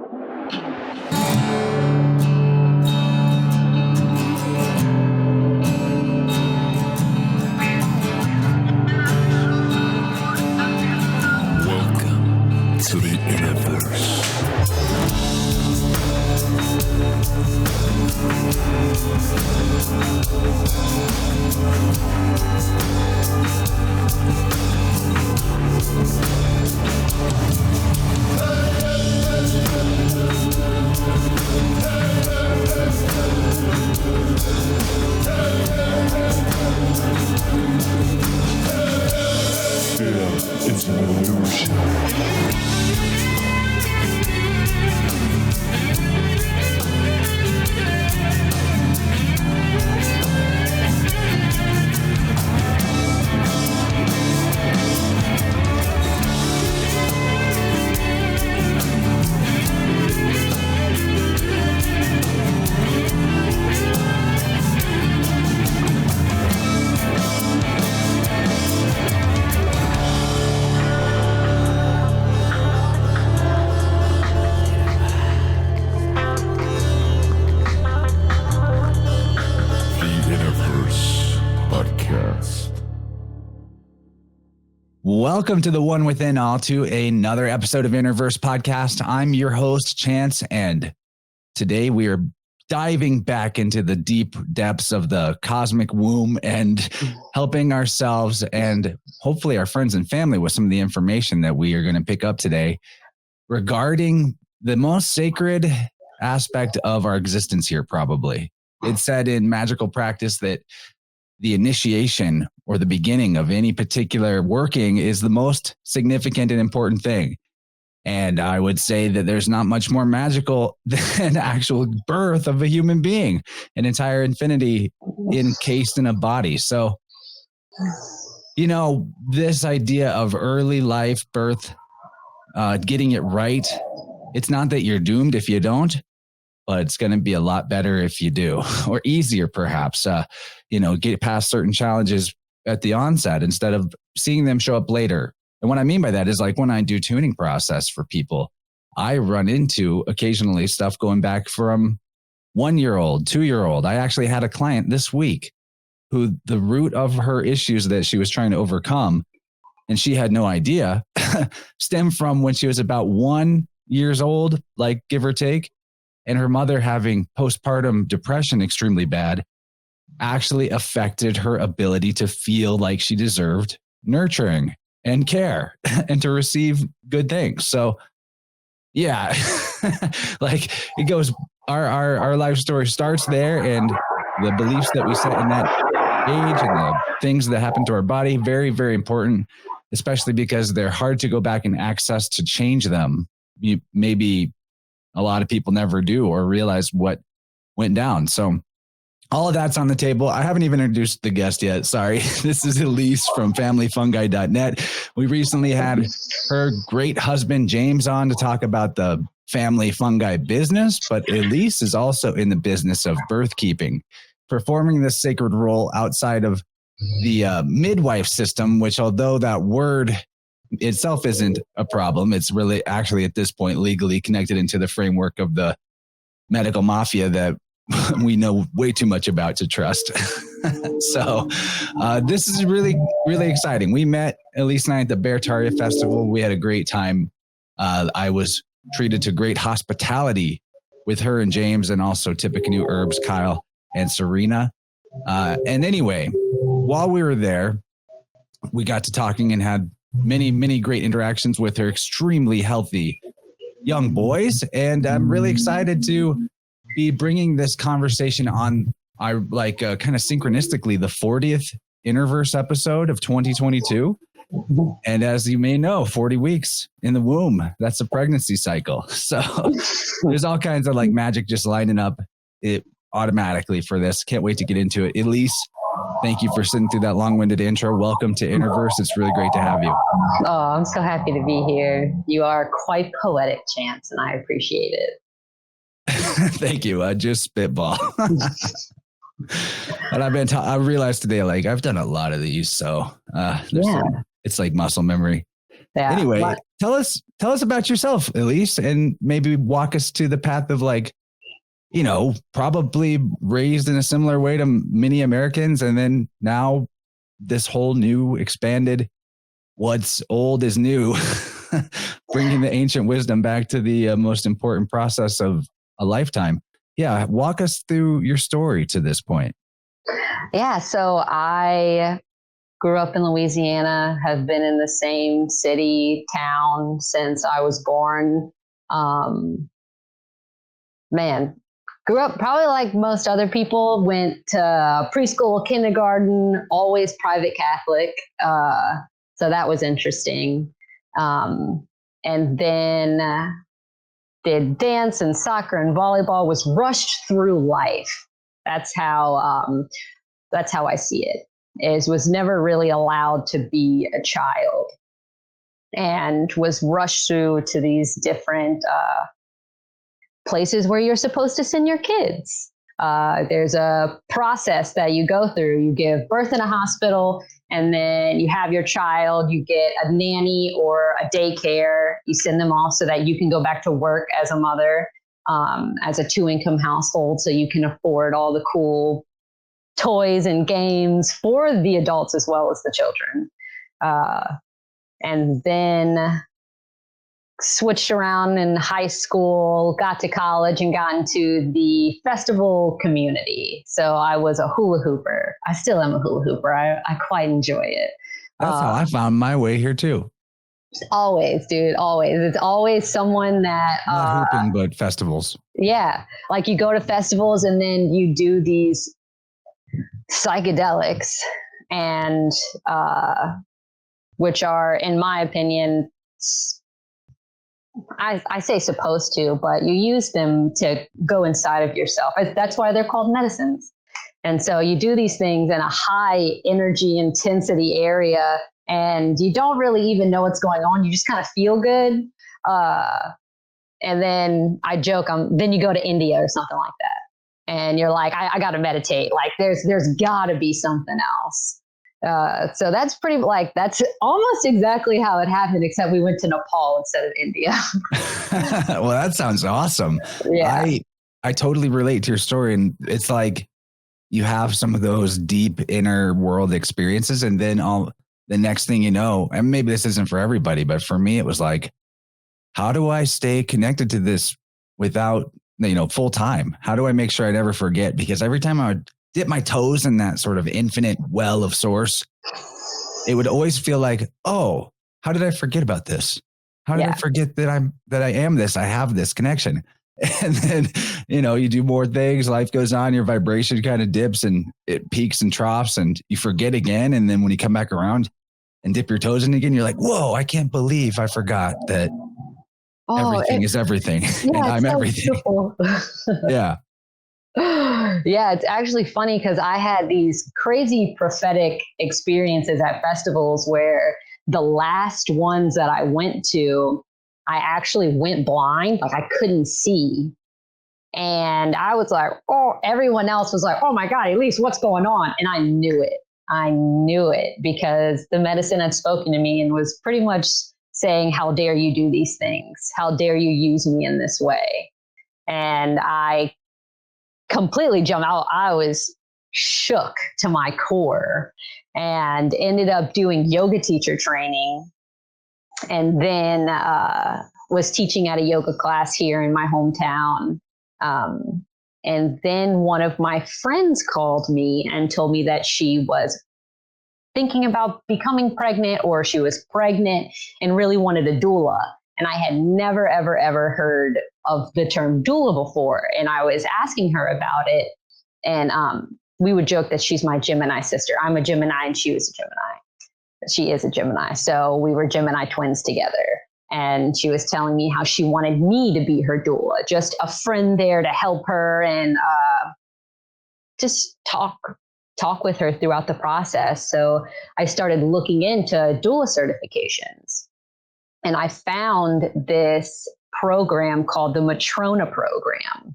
Welcome to the InnerVerse. It's an illusion. Welcome to the One Within All, to another episode of InnerVerse podcast. I'm your host, Chance, and today we are diving back into the deep depths of the cosmic womb and helping ourselves and hopefully our friends and family with some of the information that we are going to pick up today regarding the most sacred aspect of our existence here, probably. It's said in magical practice that the initiation or the beginning of any particular working is the most significant and important thing. And I would say that there's not much more magical than actual birth of a human being, an entire infinity encased in a body. So, you know, this idea of early life birth, getting it right, it's not that you're doomed if you don't, but it's going to be a lot better if you do, or easier perhaps, get past certain challenges at the onset instead of seeing them show up later. And what I mean by that is, like, when I do tuning process for people, I run into occasionally stuff going back from 1-year-old, 2-year-old. I actually had a client this week who the root of her issues that she was trying to overcome, and she had no idea, stemmed from when she was about 1 year old, like give or take. And her mother having postpartum depression extremely bad actually affected her ability to feel like she deserved nurturing and care and to receive good things. So yeah, like it goes, our life story starts there, and the beliefs that we set in that age and the things that happen to our body, very, very important, especially because they're hard to go back and access to change them. Maybe a lot of people never do or realize what went down. So all of that's on the table. I haven't even introduced the guest yet. Sorry. This is Elise from familyfungi.net. We recently had her great husband, James, on to talk about the family fungi business, but Elise is also in the business of birth keeping, performing this sacred role outside of the midwife system, which, although that word itself isn't a problem, it's really actually at this point legally connected into the framework of the medical mafia that we know way too much about to trust. So this is really, really exciting. We met, Elise and I, at the Beartaria Festival. We had a great time. I was treated to great hospitality with her and James, and also Tippecanoe Herbs, Kyle and Serena. And anyway, while we were there, we got to talking and had many, many great interactions with her extremely healthy young boys. And I'm really excited to be bringing this conversation on our, kind of synchronistically, the 40th InnerVerse episode of 2022. And as you may know, 40 weeks in the womb, that's a pregnancy cycle. So there's all kinds of magic just lining up it automatically for this. Can't wait to get into it. Elise, thank you for sitting through that long-winded intro. Welcome to InnerVerse. It's really great to have you. Oh, I'm so happy to be here. You are quite poetic, Chance, and I appreciate it. Thank you. I just spitball. And I realized today, I've done a lot of these, so it's like muscle memory. Yeah. Anyway, tell us about yourself, Elise, and maybe walk us to the path of like, probably raised in a similar way to many Americans. And then now this whole new expanded, what's old is new, bringing the ancient wisdom back to the most important process of a lifetime. Yeah. Walk us through your story to this point. Yeah. So I grew up in Louisiana, have been in the same city, town since I was born. Grew up probably like most other people, went to preschool, kindergarten, always private Catholic. So that was interesting. And then did dance and soccer and volleyball, was rushed through life. That's how I see it. Was never really allowed to be a child and was rushed through to these different places where you're supposed to send your kids. There's a process that you go through. You give birth in a hospital, and then you have your child, you get a nanny or a daycare. You send them off so that you can go back to work as a mother, as a 2-income household, so you can afford all the cool toys and games for the adults as well as the children. And then switched around in high school, got to college, and got into the festival community. So I was a hula hooper. I still am a hula hooper. I quite enjoy it. That's how I found my way here too. Always, dude. Always. It's always someone that not hooping, but festivals. Yeah. Like you go to festivals and then you do these psychedelics, and which are, in my opinion, I say supposed to, but you use them to go inside of yourself. That's why they're called medicines. And so you do these things in a high energy intensity area, and you don't really even know what's going on. You just kind of feel good. And then I joke, then you go to India or something like that. And you're like, I got to meditate. Like there's got to be something else. So that's that's almost exactly how it happened, except we went to Nepal instead of India. Well, that sounds awesome. Yeah. I totally relate to your story. And it's like you have some of those deep inner world experiences. And then the next thing you know, and maybe this isn't for everybody, but for me, it was like, how do I stay connected to this without, full time? How do I make sure I never forget? Because every time I would dip my toes in that sort of infinite well of source, it would always feel like, oh, how did I forget about this? How did I forget that I am this? I have this connection. And then, you do more things, life goes on, your vibration kind of dips and it peaks and troughs and you forget again. And then when you come back around and dip your toes in again, you're like, whoa, I can't believe I forgot that everything is everything. Yeah, and I'm everything. Yeah. Yeah, it's actually funny because I had these crazy prophetic experiences at festivals where the last ones that I went to, I actually went blind, like I couldn't see. And I was like, oh, everyone else was like, oh my God, Elise, what's going on? And I knew it. I knew it because the medicine had spoken to me and was pretty much saying, how dare you do these things? How dare you use me in this way? And I completely jumped out. I was shook to my core and ended up doing yoga teacher training. And then was teaching at a yoga class here in my hometown. And then one of my friends called me and told me that she was thinking about becoming pregnant, or she was pregnant and really wanted a doula. And I had never, ever, ever heard of the term doula before. And I was asking her about it. And we would joke that she's my Gemini sister. I'm a Gemini and she was a Gemini. She is a Gemini. So we were Gemini twins together. And she was telling me how she wanted me to be her doula, just a friend there to help her and just talk with her throughout the process. So I started looking into doula certifications. And I found this program called the Matrona program,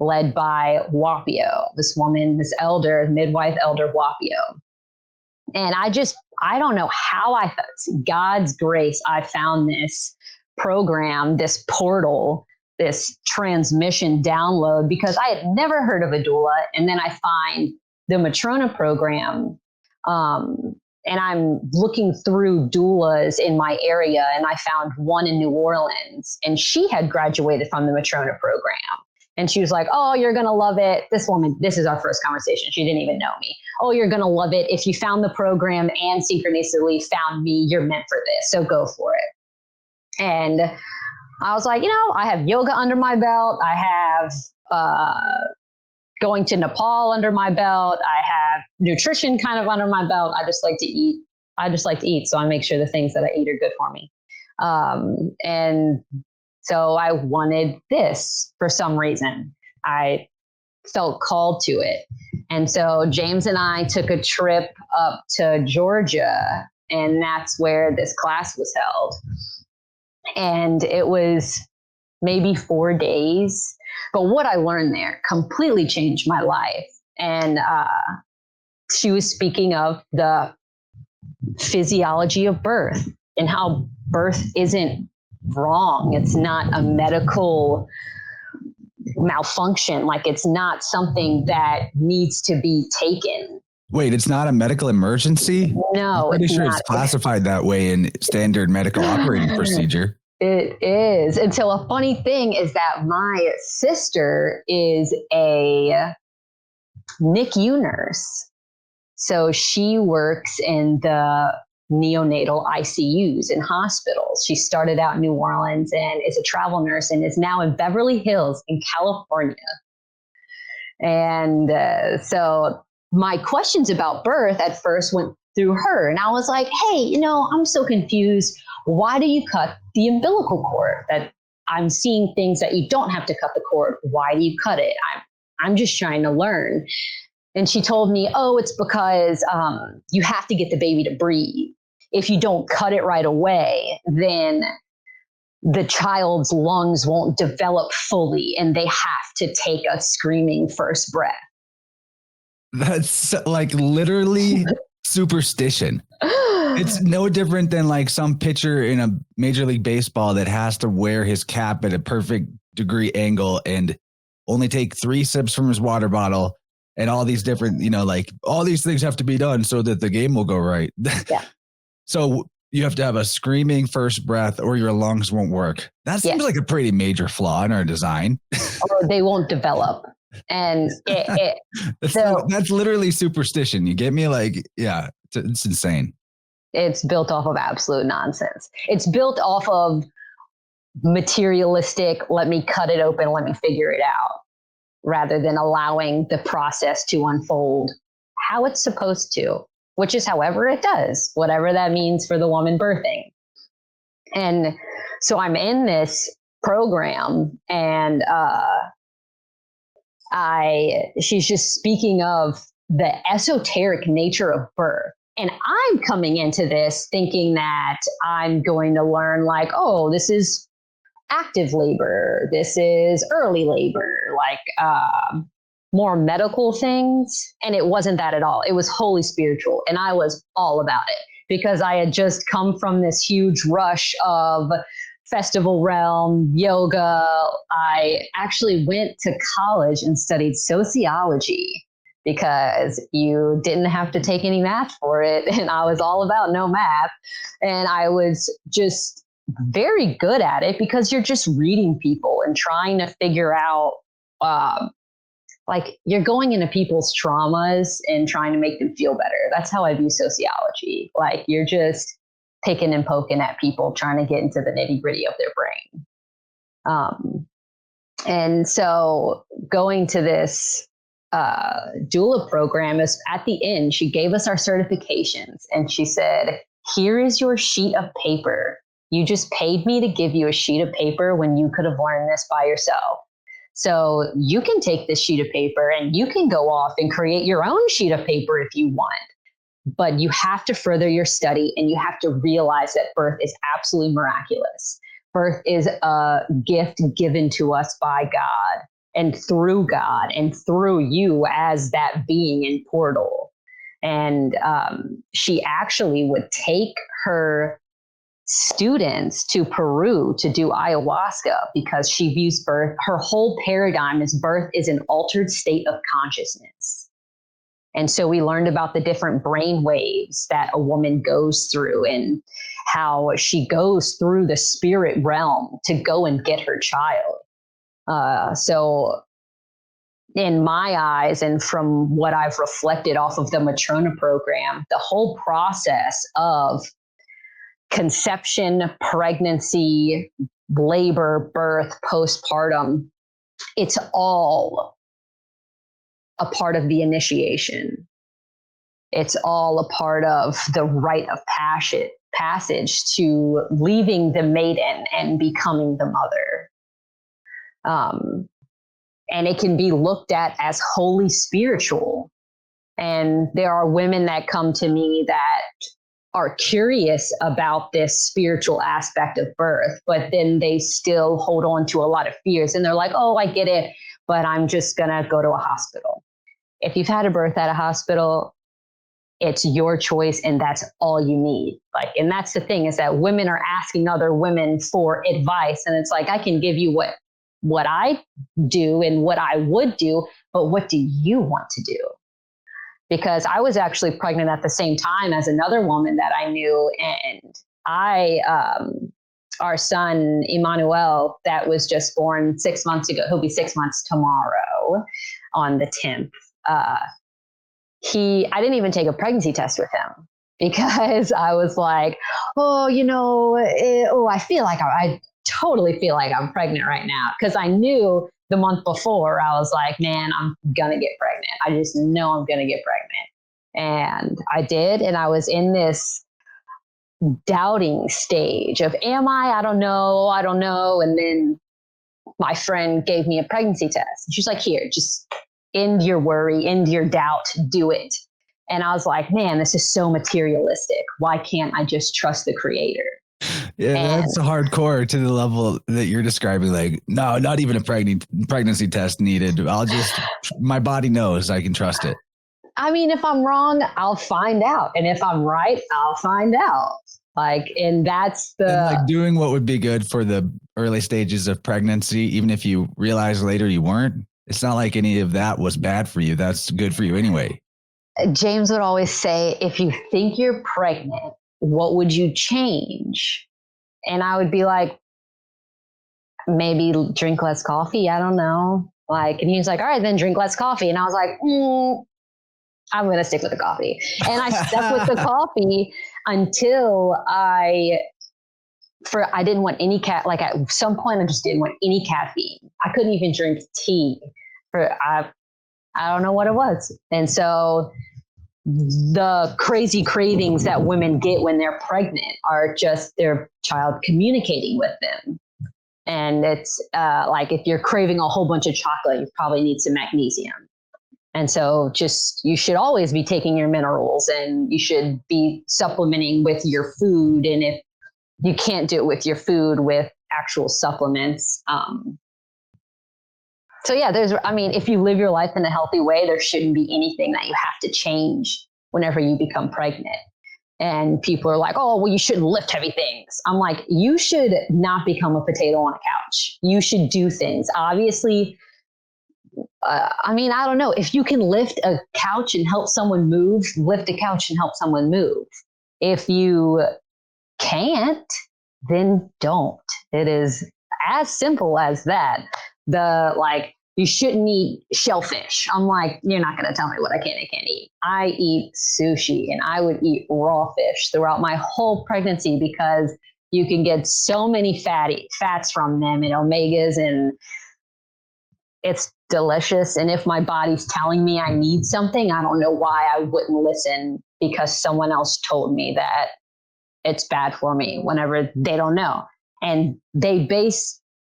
led by Wapio, this woman, this elder, midwife elder Wapio. And I don't know how God's grace, I found this program, this portal, this transmission download, because I had never heard of a doula. And then I find the Matrona program. And I'm looking through doulas in my area, and I found one in New Orleans, and she had graduated from the Matrona program. And she was like, oh, you're going to love it. This woman, this is our first conversation. She didn't even know me. Oh, you're going to love it. If you found the program and synchronistically found me, you're meant for this. So go for it. And I was like, I have yoga under my belt. I have going to Nepal under my belt. I have nutrition kind of under my belt. I just like to eat. So I make sure the things that I eat are good for me. And so I wanted this for some reason. I felt called to it. And so James and I took a trip up to Georgia, and that's where this class was held. And it was maybe 4 days. But what I learned there completely changed my life. And she was speaking of the physiology of birth and how birth isn't wrong. It's not a medical malfunction. Like, it's not something that needs to be taken. Wait, it's not a medical emergency? No, I'm pretty sure it's classified that way in standard medical operating procedure. It is. And so a funny thing is that my sister is a NICU nurse. So she works in the neonatal ICUs in hospitals. She started out in New Orleans and is a travel nurse and is now in Beverly Hills in California. And so my questions about birth at first went through her. And I was like, hey, I'm so confused. Why do you cut the umbilical cord? That I'm seeing things that you don't have to cut the cord. Why do you cut it? I'm just trying to learn. And she told me, oh, it's because you have to get the baby to breathe. If you don't cut it right away, then the child's lungs won't develop fully and they have to take a screaming first breath. That's like literally superstition. It's no different than like some pitcher in a Major League Baseball that has to wear his cap at a perfect degree angle and only take 3 sips from his water bottle, and all these different, like all these things have to be done so that the game will go right. Yeah. So you have to have a screaming first breath or your lungs won't work. That seems like a pretty major flaw in our design. Or they won't develop. And that's literally superstition. You get me? Like, yeah, it's insane. It's built off of absolute nonsense. It's built off of materialistic, let me cut it open, let me figure it out, rather than allowing the process to unfold how it's supposed to, which is however it does, whatever that means for the woman birthing. And so I'm in this program, and she's just speaking of the esoteric nature of birth. And I'm coming into this thinking that I'm going to learn like, oh, this is active labor. This is early labor, like more medical things. And it wasn't that at all. It was wholly spiritual. And I was all about it because I had just come from this huge rush of festival realm, yoga. I actually went to college and studied sociology because you didn't have to take any math for it. And I was all about no math. And I was just very good at it because you're just reading people and trying to figure out, like you're going into people's traumas and trying to make them feel better. That's how I view sociology. Like you're just picking and poking at people, trying to get into the nitty gritty of their brain. And so going to this doula program, is at the end, she gave us our certifications and she said, here is your sheet of paper. You just paid me to give you a sheet of paper when you could have learned this by yourself. So you can take this sheet of paper and you can go off and create your own sheet of paper if you want. But you have to further your study and you have to realize that birth is absolutely miraculous. Birth is a gift given to us by God and through you as that being in portal. And she actually would take her students to Peru to do ayahuasca because she views birth, her whole paradigm is birth is an altered state of consciousness. And so we learned about the different brain waves that a woman goes through and how she goes through the spirit realm to go and get her child. So in my eyes, and from what I've reflected off of the Matrona program, the whole process of conception, pregnancy, labor, birth, postpartum, it's all a part of the initiation. It's all a part of the rite of passage to leaving the maiden and becoming the mother. And it can be looked at as wholly spiritual. And there are women that come to me that are curious about this spiritual aspect of birth, but then they still hold on to a lot of fears. And they're like, oh, I get it, but I'm just going to go to a hospital. If you've had a birth at a hospital, it's your choice and that's all you need. Like, and that's the thing, is that women are asking other women for advice. And it's like, I can give you what I do and what I would do, but what do you want to do? Because I was actually pregnant at the same time as another woman that I knew. And our son, Emmanuel, that was just born 6 months ago, he'll be 6 months tomorrow on the 10th. I didn't even take a pregnancy test with him because I was like, oh, I totally feel like I'm pregnant right now. Because I knew the month before, I was like, man, I'm going to get pregnant. I just know I'm going to get pregnant. And I did. And I was in this doubting stage of, am I? I don't know. And then my friend gave me a pregnancy test. She's like, here, just end your worry, end your doubt, do it. And I was like, man, this is so materialistic. Why can't I just trust the creator? Yeah, that's hardcore to the level that you're describing. Like, no, not even a pregnancy test needed. My body knows, I can trust it. I mean, if I'm wrong, I'll find out. And if I'm right, I'll find out. And that's doing what would be good for the early stages of pregnancy, even if you realize later you weren't. It's not like any of that was bad for you. That's good for you anyway. James would always say, if you think you're pregnant, what would you change? And I would be like, maybe drink less coffee. I don't know. And he was like, all right, then drink less coffee. And I was like, I'm going to stick with the coffee. And I stuck with the coffee until I didn't want any at some point, I just didn't want any caffeine. I couldn't even drink tea I don't know what it was. And so the crazy cravings that women get when they're pregnant are just their child communicating with them. And it's if you're craving a whole bunch of chocolate, you probably need some magnesium. And so you should always be taking your minerals, and you should be supplementing with your food. And if you can't do it with your food, with actual supplements. So yeah, if you live your life in a healthy way, there shouldn't be anything that you have to change whenever you become pregnant. And people are like, oh, well, you shouldn't lift heavy things. I'm like, you should not become a potato on a couch. You should do things. Obviously, I don't know. If you can lift a couch and help someone move, lift a couch and help someone move. If you can't, then don't. It is as simple as that. You shouldn't eat shellfish. I'm like, you're not going to tell me what I can and can't eat. I eat sushi, and I would eat raw fish throughout my whole pregnancy because you can get so many fats from them and omegas, and it's delicious. And if my body's telling me I need something, I don't know why I wouldn't listen because someone else told me that it's bad for me whenever they don't know. And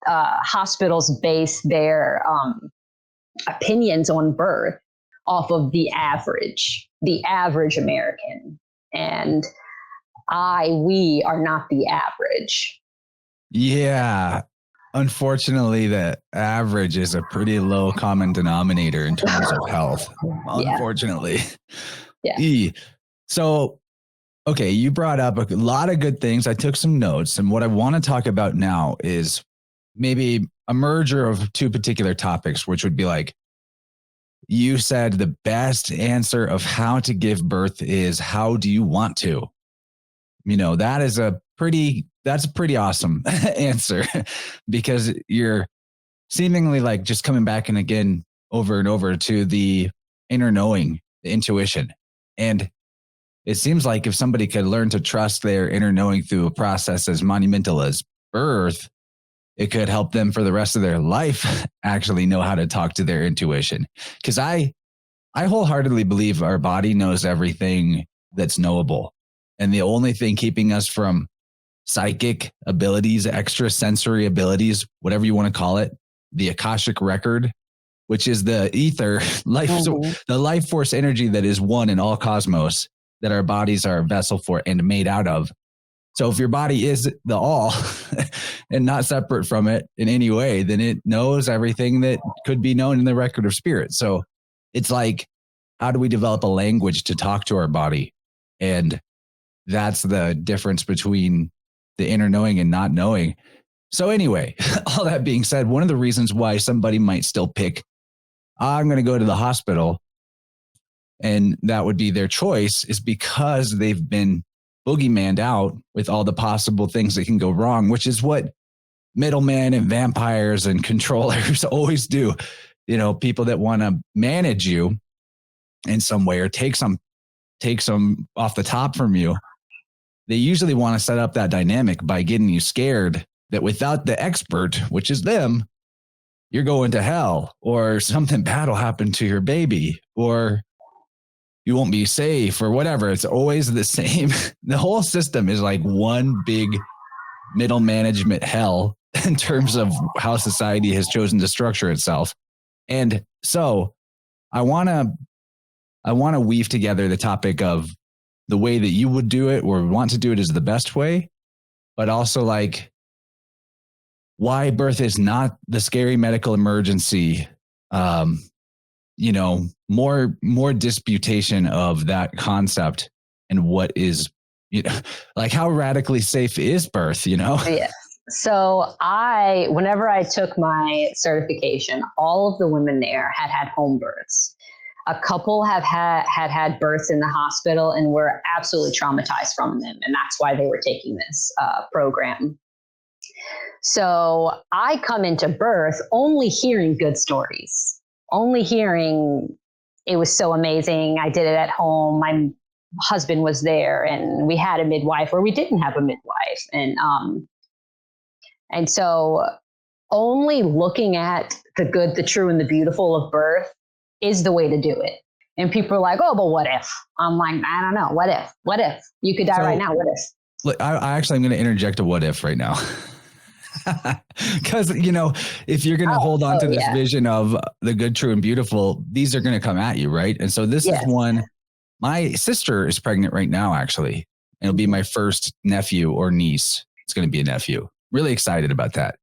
hospitals base their opinions on birth off of the average American. And we are not the average. Yeah. Unfortunately, the average is a pretty low common denominator in terms of health. Unfortunately. Yeah. So Okay, you brought up a lot of good things. I took some notes, and what I want to talk about now is maybe a merger of two particular topics, which would be like, you said the best answer of how to give birth is how do you want to? That's a pretty awesome answer because you're seemingly like just coming back and again over and over to the inner knowing, the intuition. And it seems like if somebody could learn to trust their inner knowing through a process as monumental as birth, it could help them for the rest of their life actually know how to talk to their intuition. Because I wholeheartedly believe our body knows everything that's knowable. And the only thing keeping us from psychic abilities, extrasensory abilities, whatever you want to call it, the Akashic record, which is the ether, the life force energy that is one in all cosmos, that our bodies are a vessel for and made out of. So if your body is the all and not separate from it in any way, then it knows everything that could be known in the record of spirit. So it's like, how do we develop a language to talk to our body? And that's the difference between the inner knowing and not knowing. So anyway, all that being said, one of the reasons why somebody might still pick, I'm going to go to the hospital, and that would be their choice, is because they've been boogeymaned out with all the possible things that can go wrong, which is what middlemen and vampires and controllers always do. People that want to manage you in some way or take some off the top from you. They usually want to set up that dynamic by getting you scared that without the expert, which is them, you're going to hell, or something bad will happen to your baby, or you won't be safe, or whatever. It's always the same. The whole system is like one big middle management hell in terms of how society has chosen to structure itself. And so I want to weave together the topic of the way that you would do it or want to do it is the best way, but also like why birth is not the scary medical emergency. More disputation of that concept and what is, like how radically safe is birth, Yeah. So whenever I took my certification, all of the women there had home births. A couple had births in the hospital and were absolutely traumatized from them. And that's why they were taking this program. So I come into birth only hearing good stories, only hearing it was so amazing. I did it at home. My husband was there and we had a midwife, or we didn't have a midwife. And so only looking at the good, the true, and the beautiful of birth is the way to do it. And people are like, oh, but what if? I'm like, I don't know. What if you could die right now? What if? Look, I actually am going to interject a what if right now. Because, if you're going to hold on to this vision of the good, true, and beautiful, these are going to come at you, right? And so this is one. My sister is pregnant right now, actually. It'll be my first nephew or niece. It's going to be a nephew. Really excited about that.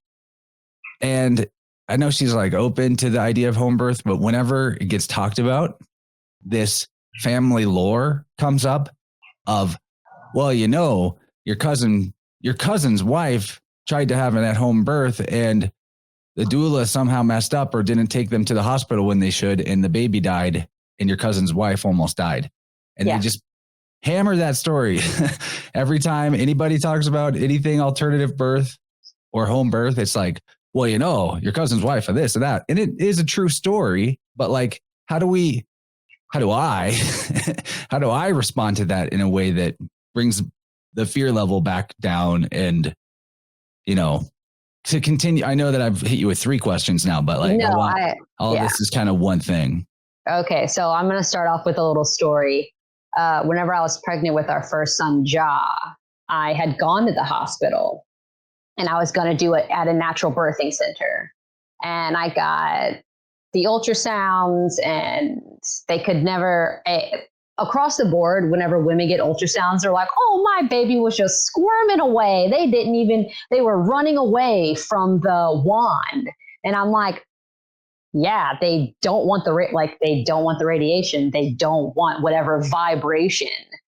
And I know she's like open to the idea of home birth, but whenever it gets talked about, this family lore comes up of, well, your cousin's wife tried to have an at-home birth and the doula somehow messed up or didn't take them to the hospital when they should, and the baby died and your cousin's wife almost died. And they just hammer that story. Every time anybody talks about anything alternative birth or home birth, it's like, well, your cousin's wife or this or that. And it is a true story, but like, how do I respond to that in a way that brings the fear level back down and, to continue? I know that I've hit you with 3 questions now, but like this is kind of one thing. Okay. So I'm going to start off with a little story. Whenever I was pregnant with our first son, Ja, I had gone to the hospital and I was going to do it at a natural birthing center. And I got the ultrasounds and they could never, across the board, whenever women get ultrasounds, they're like, oh, my baby was just squirming away. They were running away from the wand. And I'm like, yeah, they don't want the radiation. They don't want whatever vibration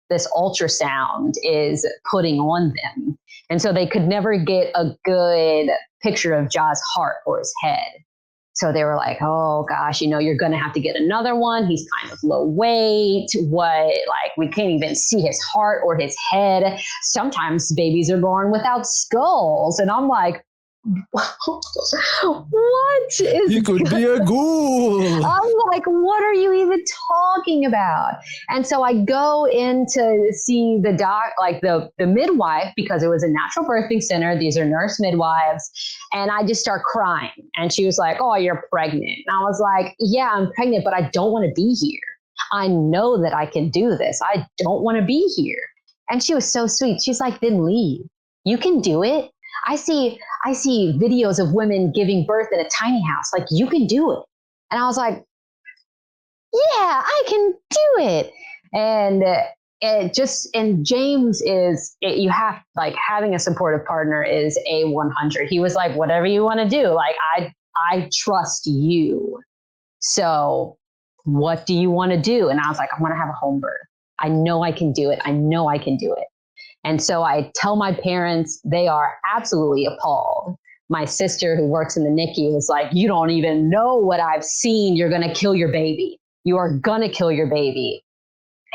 this ultrasound is putting on them. And so they could never get a good picture of Ja's heart or his head. So they were like, oh gosh, you're going to have to get another one. He's kind of low weight. We can't even see his heart or his head. Sometimes babies are born without skulls. And I'm like, what is You could be a ghoul. I'm like, what are you even talking about? And so I go in to see the midwife, because it was a natural birthing center. These are nurse midwives. And I just start crying. And she was like, oh, you're pregnant. And I was like, yeah, I'm pregnant, but I don't want to be here. I know that I can do this. I don't want to be here. And she was so sweet. She's like, then leave. You can do it. I see videos of women giving birth in a tiny house. Like, you can do it. And I was like, yeah, I can do it. And James having a supportive partner is a 100. He was like, whatever you want to do. Like, I trust you. So what do you want to do? And I was like, I want to have a home birth. I know I can do it. I know I can do it. And so I tell my parents, they are absolutely appalled. My sister, who works in the NICU, was like, you don't even know what I've seen. You're going to kill your baby. You are going to kill your baby.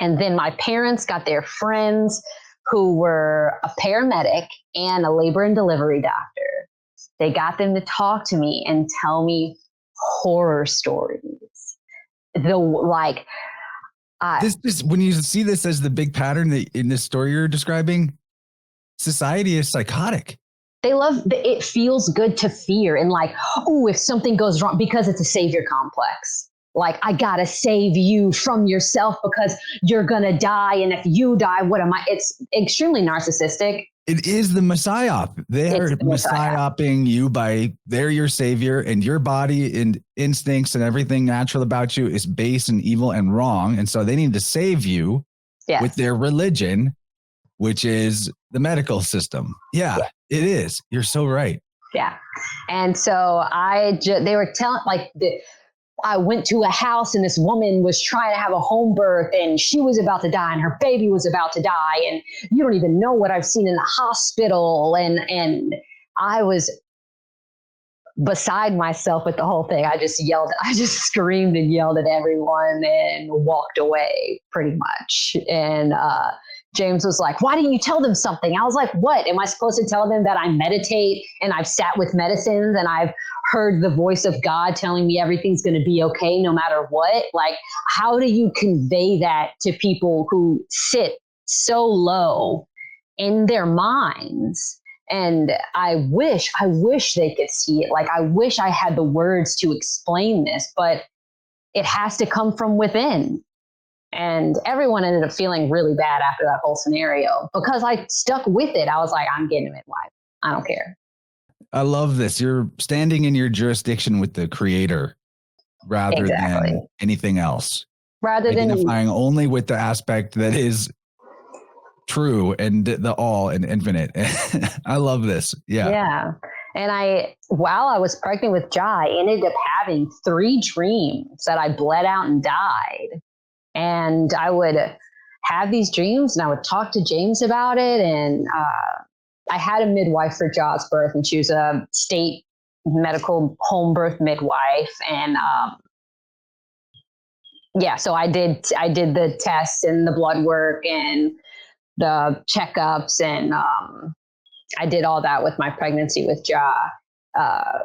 And then my parents got their friends who were a paramedic and a labor and delivery doctor. They got them to talk to me and tell me horror stories. This when you see this as the big pattern that in this story you're describing, society is psychotic. They love it. Feels good to fear and like, oh, if something goes wrong, because it's a savior complex. Like, I gotta save you from yourself because you're gonna die, and if you die, what am I? It's extremely narcissistic. It is the psyop. They're psyoping you they're your savior, and your body and instincts and everything natural about you is base and evil and wrong. And so they need to save you with their religion, which is the medical system. Yeah, it is. You're so right. Yeah. And so they were telling, I went to a house and this woman was trying to have a home birth and she was about to die and her baby was about to die. And you don't even know what I've seen in the hospital. And I was beside myself with the whole thing. I just screamed and yelled at everyone and walked away pretty much. And James was like, why didn't you tell them something? I was like, what? Am I supposed to tell them that I meditate and I've sat with medicines and I've heard the voice of God telling me everything's going to be okay no matter what? Like, how do you convey that to people who sit so low in their minds? And I wish they could see it. Like, I wish I had the words to explain this, but it has to come from within. And everyone ended up feeling really bad after that whole scenario because I stuck with it. I was like, I'm getting a midwife. I don't care. I love this. You're standing in your jurisdiction with the creator rather than anything else. Rather than identifying only with the aspect that is true and the all and infinite. I love this. Yeah. Yeah. And while I was pregnant with Ja, I ended up having 3 dreams that I bled out and died. And I would have these dreams and I would talk to James about it. And I had a midwife for Ja's birth, and she was a state medical home birth midwife. And so I did the tests and the blood work and the checkups, and I did all that with my pregnancy with Ja.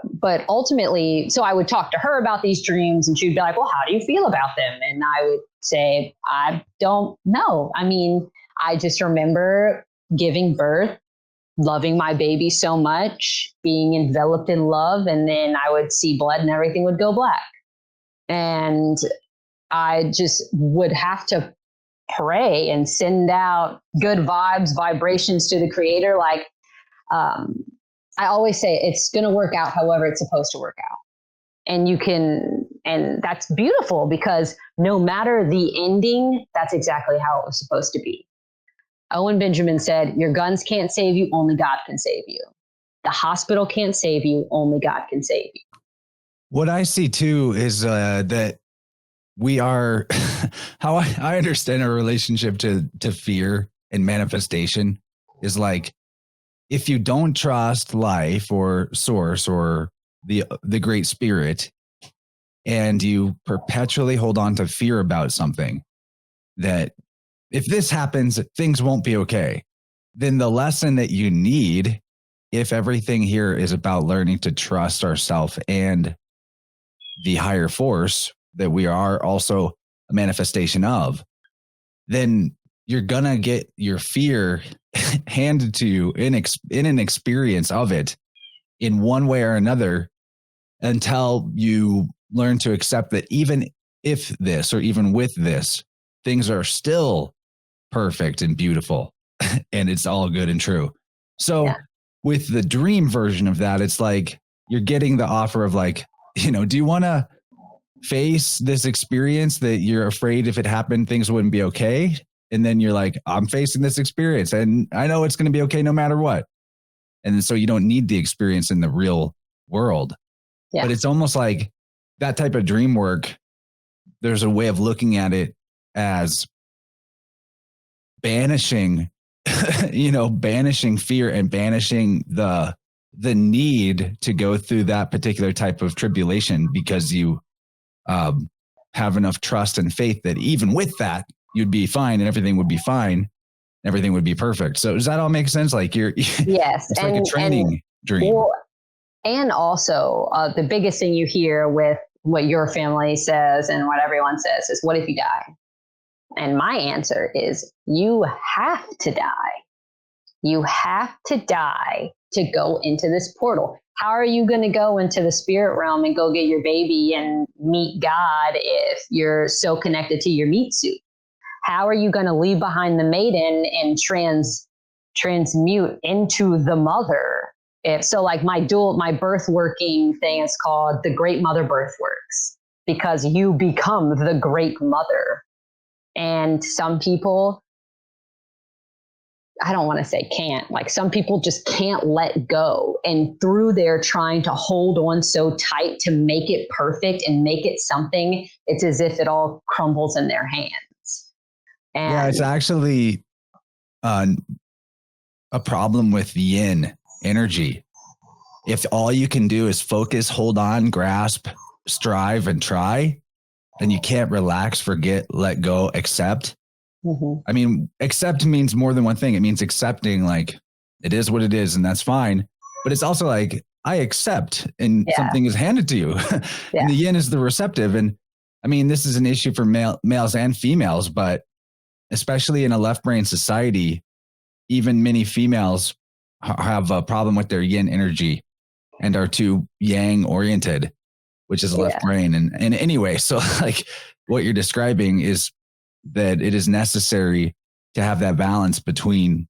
But ultimately, so I would talk to her about these dreams and she'd be like, well, how do you feel about them? And I would say, I don't know. I mean, I just remember giving birth, loving my baby so much, being enveloped in love. And then I would see blood and everything would go black. And I just would have to pray and send out good vibes, vibrations to the creator. Like, I always say it's going to work out however it's supposed to work out. And that's beautiful because no matter the ending, that's exactly how it was supposed to be. Owen Benjamin said, your guns can't save you, only God can save you. The hospital can't save you, only God can save you. What I see too is that we are, how I understand our relationship to fear and manifestation is like, if you don't trust life or source or the great spirit, and you perpetually hold on to fear about something, that if this happens, things won't be okay, then the lesson that you need, if everything here is about learning to trust ourselves and the higher force that we are also a manifestation of, then you're gonna get your fear handed to you in an experience of it in one way or another, until you learn to accept that even if this or even with this, things are still perfect and beautiful and it's all good and true. So with the dream version of that, it's like you're getting the offer of like, do you want to face this experience that you're afraid if it happened, things wouldn't be okay? And then you're like, I'm facing this experience and I know it's going to be okay no matter what. And so you don't need the experience in the real world. Yeah. But it's almost like that type of dream work, there's a way of looking at it as banishing, banishing fear and banishing the need to go through that particular type of tribulation, because you have enough trust and faith that even with that, you'd be fine and everything would be fine. Everything would be perfect. So does that all make sense? Like yes, it's like a training dream. Well, and also the biggest thing you hear with what your family says and what everyone says is, what if you die? And my answer is, you have to die. You have to die to go into this portal. How are you going to go into the spirit realm and go get your baby and meet God if you're so connected to your meat suit? How are you going to leave behind the maiden and transmute into the mother? If so, like my birth working thing is called the Great Mother Birth Works, because you become the great mother. And some people, I don't want to say can't, like some people just can't let go. And through their trying to hold on so tight to make it perfect and make it something, it's as if it all crumbles in their hands. And yeah, it's actually a problem with yin energy. If all you can do is focus, hold on, grasp, strive, and try, and you can't relax, forget, let go, accept. Mm-hmm. I mean, accept means more than one thing. It means accepting, like, it is what it is, and that's fine. But it's also like, I accept, and something is handed to you. And the yin is the receptive. And I mean, this is an issue for males and females, but especially in a left brain society, even many females have a problem with their yin energy and are too yang oriented, which is left brain. And anyway, so like what you're describing is that it is necessary to have that balance between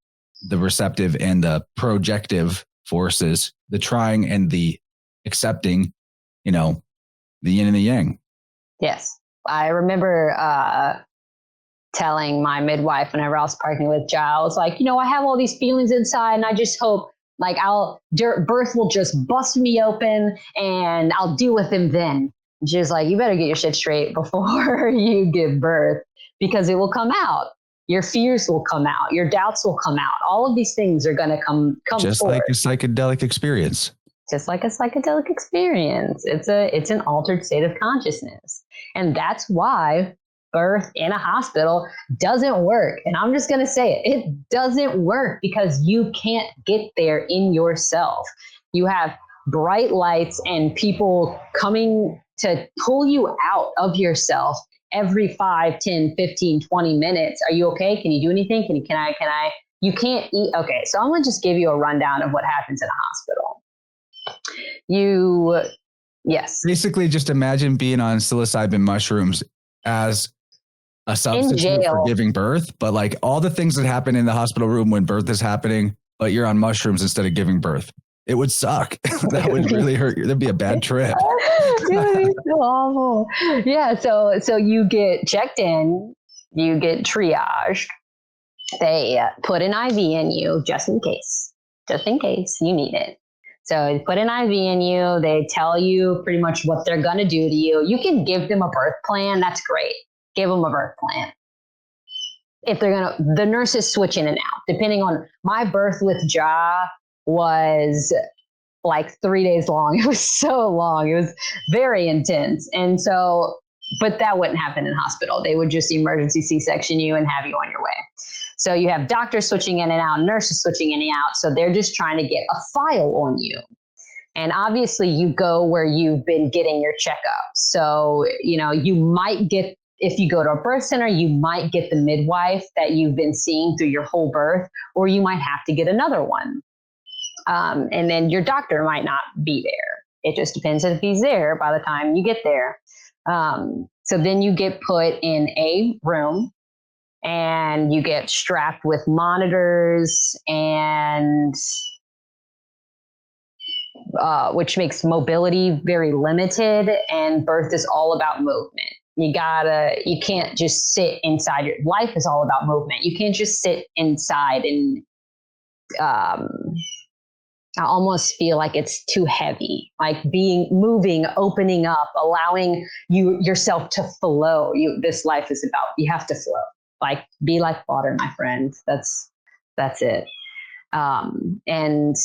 the receptive and the projective forces, the trying and the accepting, the yin and the yang. Yes. I remember telling my midwife whenever I was pregnant with Giles, like, I have all these feelings inside and I just hope like birth will just bust me open and I'll deal with him then. And she was like, you better get your shit straight before you give birth, because it will come out. Your fears will come out. Your doubts will come out. All of these things are going to come just forward. Like a psychedelic experience. Just like a psychedelic experience. It's an altered state of consciousness. And that's why birth in a hospital doesn't work. And I'm just going to say it. It doesn't work because you can't get there in yourself. You have bright lights and people coming to pull you out of yourself every 5, 10, 15, 20 minutes. Are you okay? Can you do anything? Can I? You can't eat. Okay. So I'm going to just give you a rundown of what happens in a hospital. Yes. Basically just imagine being on psilocybin mushrooms as a substitute for giving birth, but like all the things that happen in the hospital room when birth is happening, but you're on mushrooms instead of giving birth. It would suck. That would really hurt you. That'd be a bad trip. It would be so awful. Yeah. So you get checked in, you get triaged. They put an IV in you just in case you need it. So they put an IV in you. They tell you pretty much what they're going to do to you. You can give them a birth plan. That's great. Give them a birth plan. If they're going to, the nurses switch in and out, depending on my birth with Ja was like 3 days long. It was so long. It was very intense. And so, but that wouldn't happen in hospital. They would just emergency C-section you and have you on your way. So you have doctors switching in and out, nurses switching in and out. So they're just trying to get a file on you. And obviously you go where you've been getting your checkup. So, you know, you might get, if you go to a birth center, you might get the midwife that you've been seeing through your whole birth, or you might have to get another one. And then your doctor might not be there. It just depends if he's there by the time you get there. So then you get put in a room and you get strapped with monitors and which makes mobility very limited, and birth is all about movement. You can't just sit inside. Your life is all about movement. You can't just sit inside and I almost feel like it's too heavy, like moving, opening up, allowing yourself to flow. This life is about, you have to flow, like be like water, my friend. That's it. And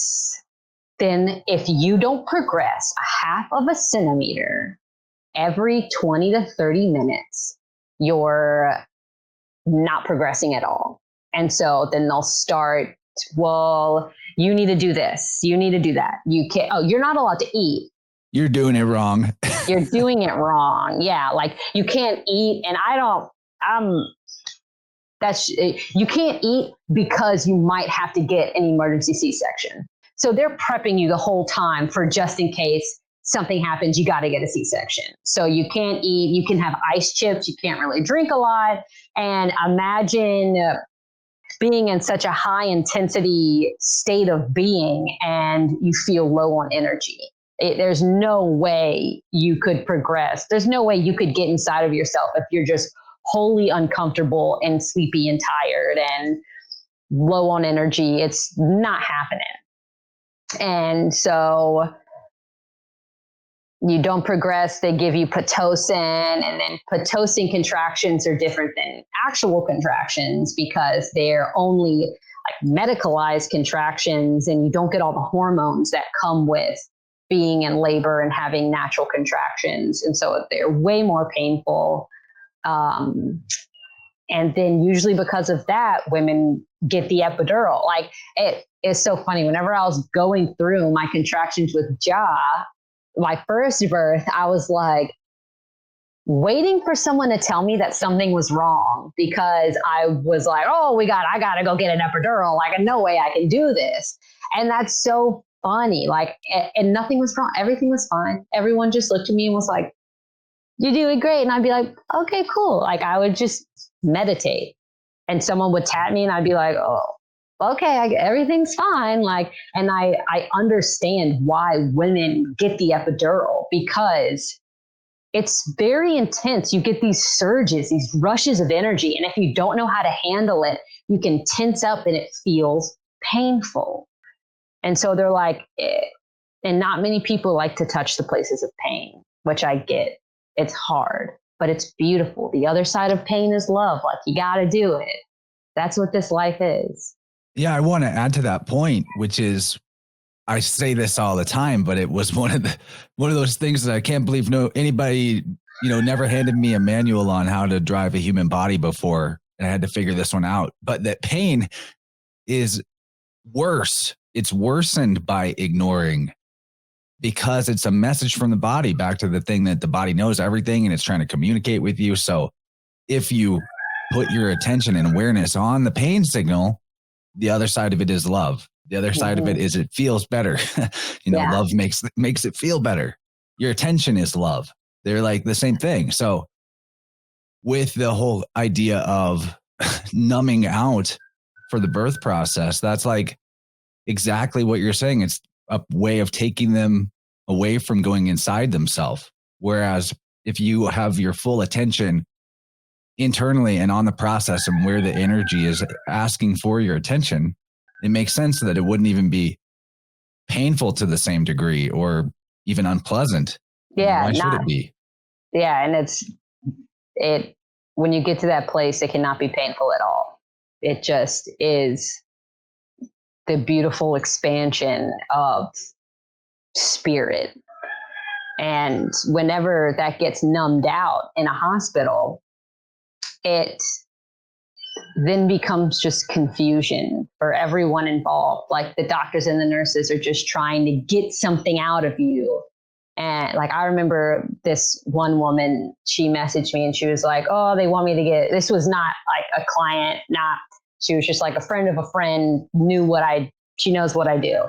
then if you don't progress a half of a centimeter every 20 to 30 minutes, you're not progressing at all. And so then they'll start, well, you need to do this. You need to do that. You can't, you're not allowed to eat. You're doing it wrong. You're doing it wrong. Yeah. Like you can't eat. And you can't eat because you might have to get an emergency C-section. So they're prepping you the whole time for just in case something happens, you got to get a C-section. So you can't eat, you can have ice chips. You can't really drink a lot. And imagine being in such a high intensity state of being and you feel low on energy. There's no way you could progress. There's no way you could get inside of yourself if you're just wholly uncomfortable and sleepy and tired and low on energy. It's not happening. And so you don't progress, they give you Pitocin, and then Pitocin contractions are different than actual contractions because they're only like medicalized contractions, and you don't get all the hormones that come with being in labor and having natural contractions. And so they're way more painful. And then usually because of that, women get the epidural. Like it is so funny. Whenever I was going through my contractions with Ja, my first birth, I was like waiting for someone to tell me that something was wrong because I was like, oh, I got to go get an epidural. Like, no way I can do this. And that's so funny. Like, and nothing was wrong. Everything was fine. Everyone just looked at me and was like, you're doing great. And I'd be like, okay, cool. Like I would just meditate and someone would tap me and I'd be like, oh, okay, everything's fine. Like, and I understand why women get the epidural because it's very intense. You get these surges, these rushes of energy. And if you don't know how to handle it, you can tense up and it feels painful. And so they're like, and not many people like to touch the places of pain, which I get. It's hard, but it's beautiful. The other side of pain is love. Like you got to do it. That's what this life is. Yeah, I want to add to that point, which is, I say this all the time, but it was one of those things that I can't believe anybody, never handed me a manual on how to drive a human body before, and I had to figure this one out. But that pain is worse. It's worsened by ignoring because it's a message from the body back to the thing that the body knows everything and it's trying to communicate with you. So if you put your attention and awareness on the pain signal, the other side of it is love. The other side of it is it feels better. Love makes it feel better. Your attention is love. They're like the same thing. So with the whole idea of numbing out for the birth process, that's like exactly what you're saying. It's a way of taking them away from going inside themselves. Whereas if you have your full attention internally and on the process and where the energy is asking for your attention, it makes sense that it wouldn't even be painful to the same degree or even unpleasant. Yeah. Why should it be? Yeah. And when you get to that place, it cannot be painful at all. It just is the beautiful expansion of spirit. And whenever that gets numbed out in a hospital, it then becomes just confusion for everyone involved. Like the doctors and the nurses are just trying to get something out of you. And like, I remember this one woman, she messaged me and she was like, oh, they want me to get, this was not like a client, she was just like a friend of a friend, she knows what I do.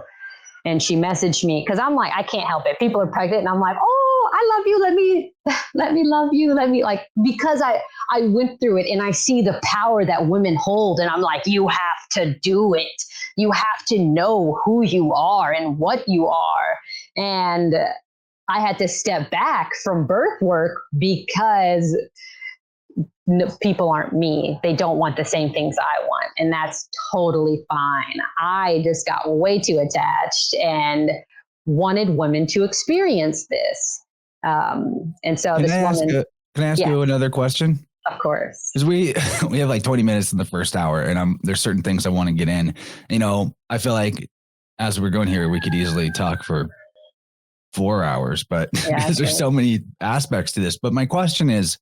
And she messaged me because I'm like, I can't help it. People are pregnant and I'm like, oh, I love you. Let me love you. Because I went through it and I see the power that women hold. And I'm like, you have to do it. You have to know who you are and what you are. And I had to step back from birth work because people aren't me. They don't want the same things I want. And that's totally fine. I just got way too attached and wanted women to experience this. And so Can I ask you another question? Of course. Because we have like 20 minutes in the first hour and there's certain things I want to get in. I feel like as we're going here, we could easily talk for 4 hours, but because there's so many aspects to this. But my question is,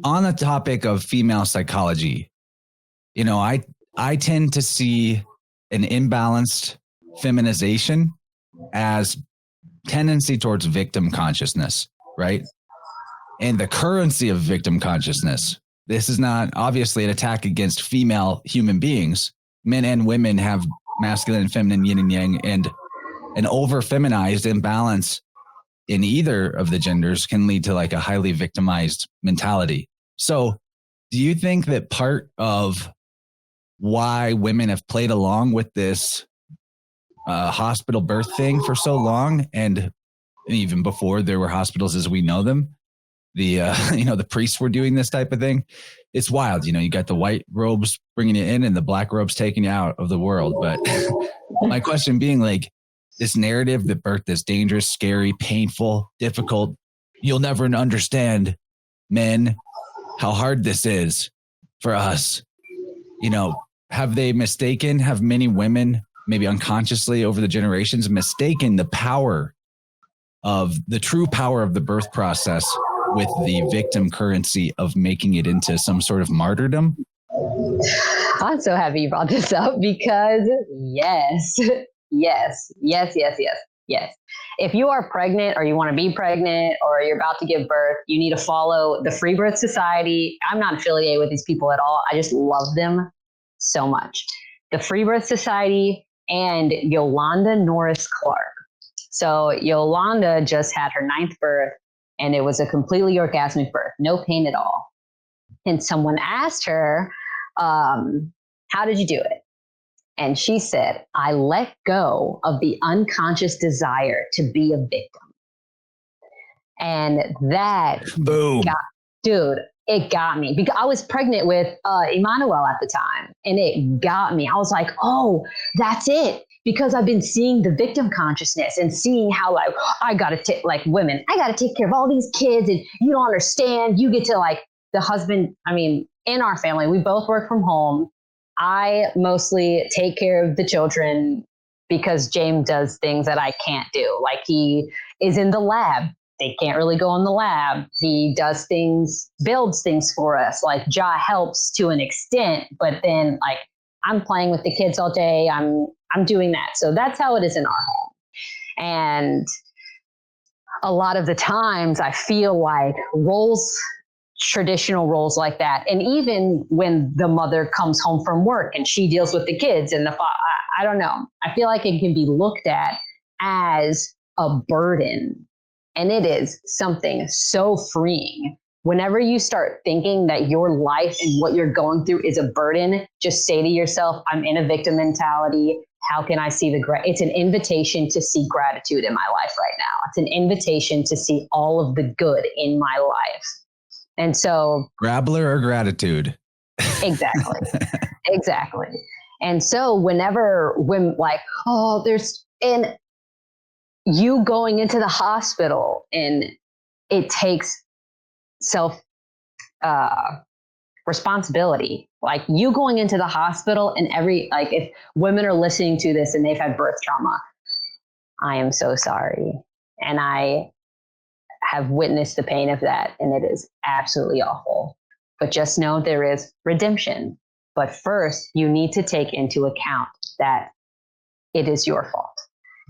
on the topic of female psychology, I tend to see an imbalanced feminization as tendency towards victim consciousness, right? And the currency of victim consciousness. This is not obviously an attack against female human beings. Men and women have masculine and feminine yin and yang, and an over feminized imbalance in either of the genders can lead to like a highly victimized mentality. So do you think that part of why women have played along with this hospital birth thing for so long, and even before there were hospitals as we know them, the priests were doing this type of thing? It's wild. You got the white robes bringing you in and the black robes taking you out of the world. But my question being, like, this narrative that birth is dangerous, scary, painful, difficult. You'll never understand, men, how hard this is for us. Have many women, maybe unconsciously over the generations, mistaken the true power of the birth process with the victim currency of making it into some sort of martyrdom? I'm so happy you brought this up because yes. If you are pregnant or you want to be pregnant or you're about to give birth, you need to follow the Free Birth Society. I'm not affiliated with these people at all. I just love them so much. The Free Birth Society and Yolanda Norris Clark. So Yolanda just had her 9th birth and it was a completely orgasmic birth, no pain at all. And someone asked her, how did you do it? And she said, I let go of the unconscious desire to be a victim. And that, boom, it got me because I was pregnant with Emmanuel at the time. And it got me. I was like, oh, that's it. Because I've been seeing the victim consciousness and seeing how women, I got to take care of all these kids and you don't understand. You get to the husband. In our family, we both work from home. I mostly take care of the children because James does things that I can't do. Like he is in the lab. They can't really go in the lab. He does things, builds things for us. Like Ja helps to an extent, but then I'm playing with the kids all day. I'm doing that. So that's how it is in our home. And a lot of the times I feel like traditional roles like that. And even when the mother comes home from work and she deals with the kids and I don't know, I feel like it can be looked at as a burden. And it is something so freeing. Whenever you start thinking that your life and what you're going through is a burden, just say to yourself, I'm in a victim mentality. How can I see it's an invitation to see gratitude in my life right now. It's an invitation to see all of the good in my life. And so Grabbler or gratitude? Exactly. And so whenever women like, oh, and you going into the hospital, and it takes self responsibility. Like you going into the hospital, and if women are listening to this and they've had birth trauma, I am so sorry. And I have witnessed the pain of that, and it is absolutely awful. But just know there is redemption. But first, you need to take into account that it is your fault.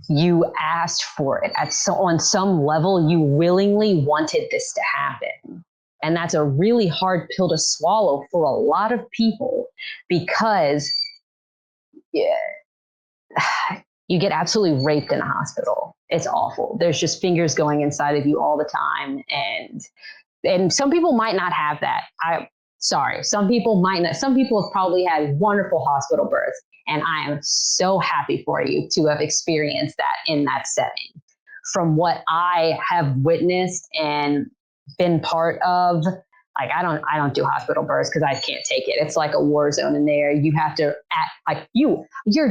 You asked for it. On some level, you willingly wanted this to happen. And that's a really hard pill to swallow for a lot of people, because you get absolutely raped in a hospital. It's awful. There's just fingers going inside of you all the time. And some people might not have that. Some people might not. Some people have probably had wonderful hospital births. And I am so happy for you to have experienced that in that setting. From what I have witnessed and been part of, like I don't do hospital births because I can't take it. It's like a war zone in there. You have to act like your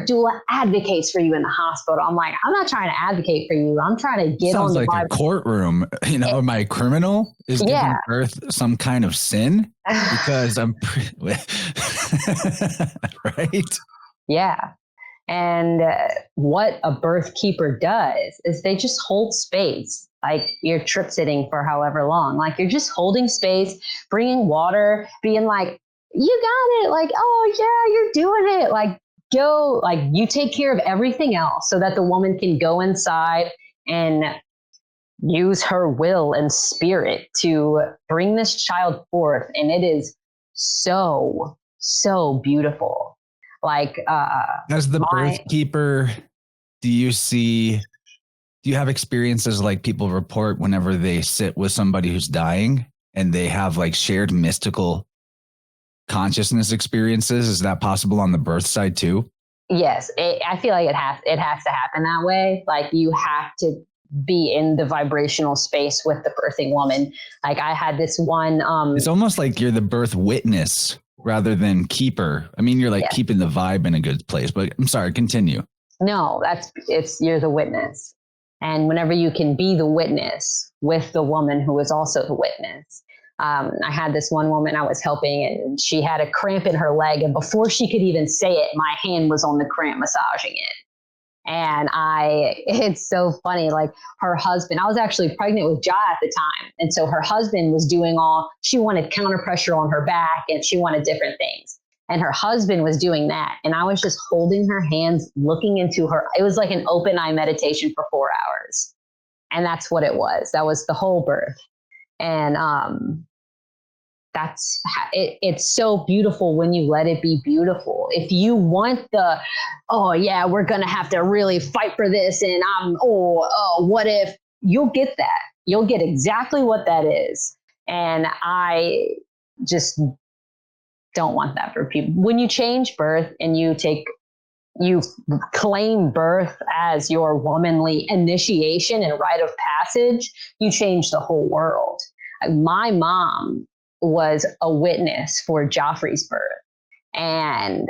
doula advocates for you in the hospital. I'm like, I'm not trying to advocate for you. I'm trying to get Sounds on the like a courtroom. My criminal is giving birth some kind of sin because I'm right. Yeah. And what a birth keeper does is they just hold space. Like you're trip sitting for however long, like you're just holding space, bringing water, being like, you got it. Like, oh yeah, you're doing it. Like go, like you take care of everything else so that the woman can go inside and use her will and spirit to bring this child forth. And it is so, so beautiful. Like, as the birth keeper, do you have experiences like people report whenever they sit with somebody who's dying and they have like shared mystical consciousness experiences? Is that possible on the birth side too? Yes. I feel like it has to happen that way. Like you have to be in the vibrational space with the birthing woman. Like I had this one, it's almost like you're the birth witness rather than keeper. I mean, you're like keeping the vibe in a good place, but I'm sorry, continue. No, you're the witness. And whenever you can be the witness with the woman who is also the witness. I had this one woman I was helping, and she had a cramp in her leg. And before she could even say it, my hand was on the cramp massaging it. And it's so funny, like her husband, I was actually pregnant with Ja at the time. And so her husband was she wanted counter pressure on her back, and she wanted different things. And her husband was doing that. And I was just holding her hands, looking into her. It was like an open eye meditation for 4 hours. And that's what it was. That was the whole birth. And it's so beautiful when you let it be beautiful. If you want we're going to have to really fight for this. And what if, you'll get that. You'll get exactly what that is. And I just don't want that for people. When you change birth and you claim birth as your womanly initiation and rite of passage, you change the whole world. My mom was a witness for Joffrey's birth. And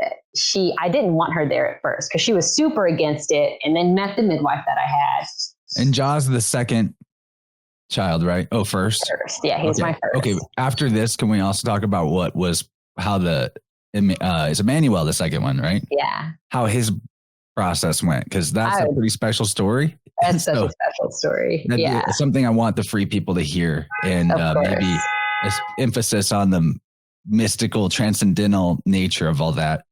I didn't want her there at first because she was super against it, and then met the midwife that I had. And Ja's the second child, right? Oh, first? First. Yeah, he's my first. Okay. After this, can we also talk about how is Emmanuel the second one, right? Yeah. How his process went, because that's a pretty special story. That's such a special story. Yeah. It's something I want the free people to hear, and maybe emphasis on the mystical, transcendental nature of all that.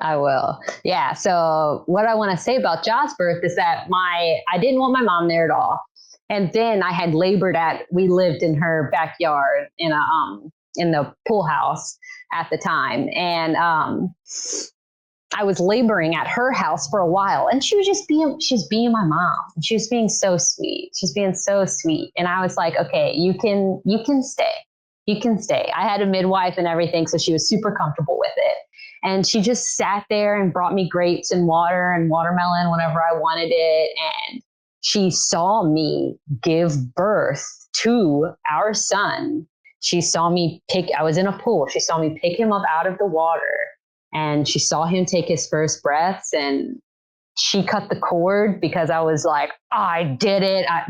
I will. Yeah. So what I want to say about Ja's birth is that I didn't want my mom there at all. And then I had labored we lived in her backyard in the pool house at the time. And I was laboring at her house for a while, and she was being my mom. She was being so sweet. She's being so sweet. And I was like, okay, you can stay. You can stay. I had a midwife and everything, so she was super comfortable with it. And she just sat there and brought me grapes and water and watermelon whenever I wanted it. And she saw me give birth to our son. She saw me I was in a pool. She saw me pick him up out of the water And she saw him take his first breaths, and she cut the cord because I was like, oh, I did it. I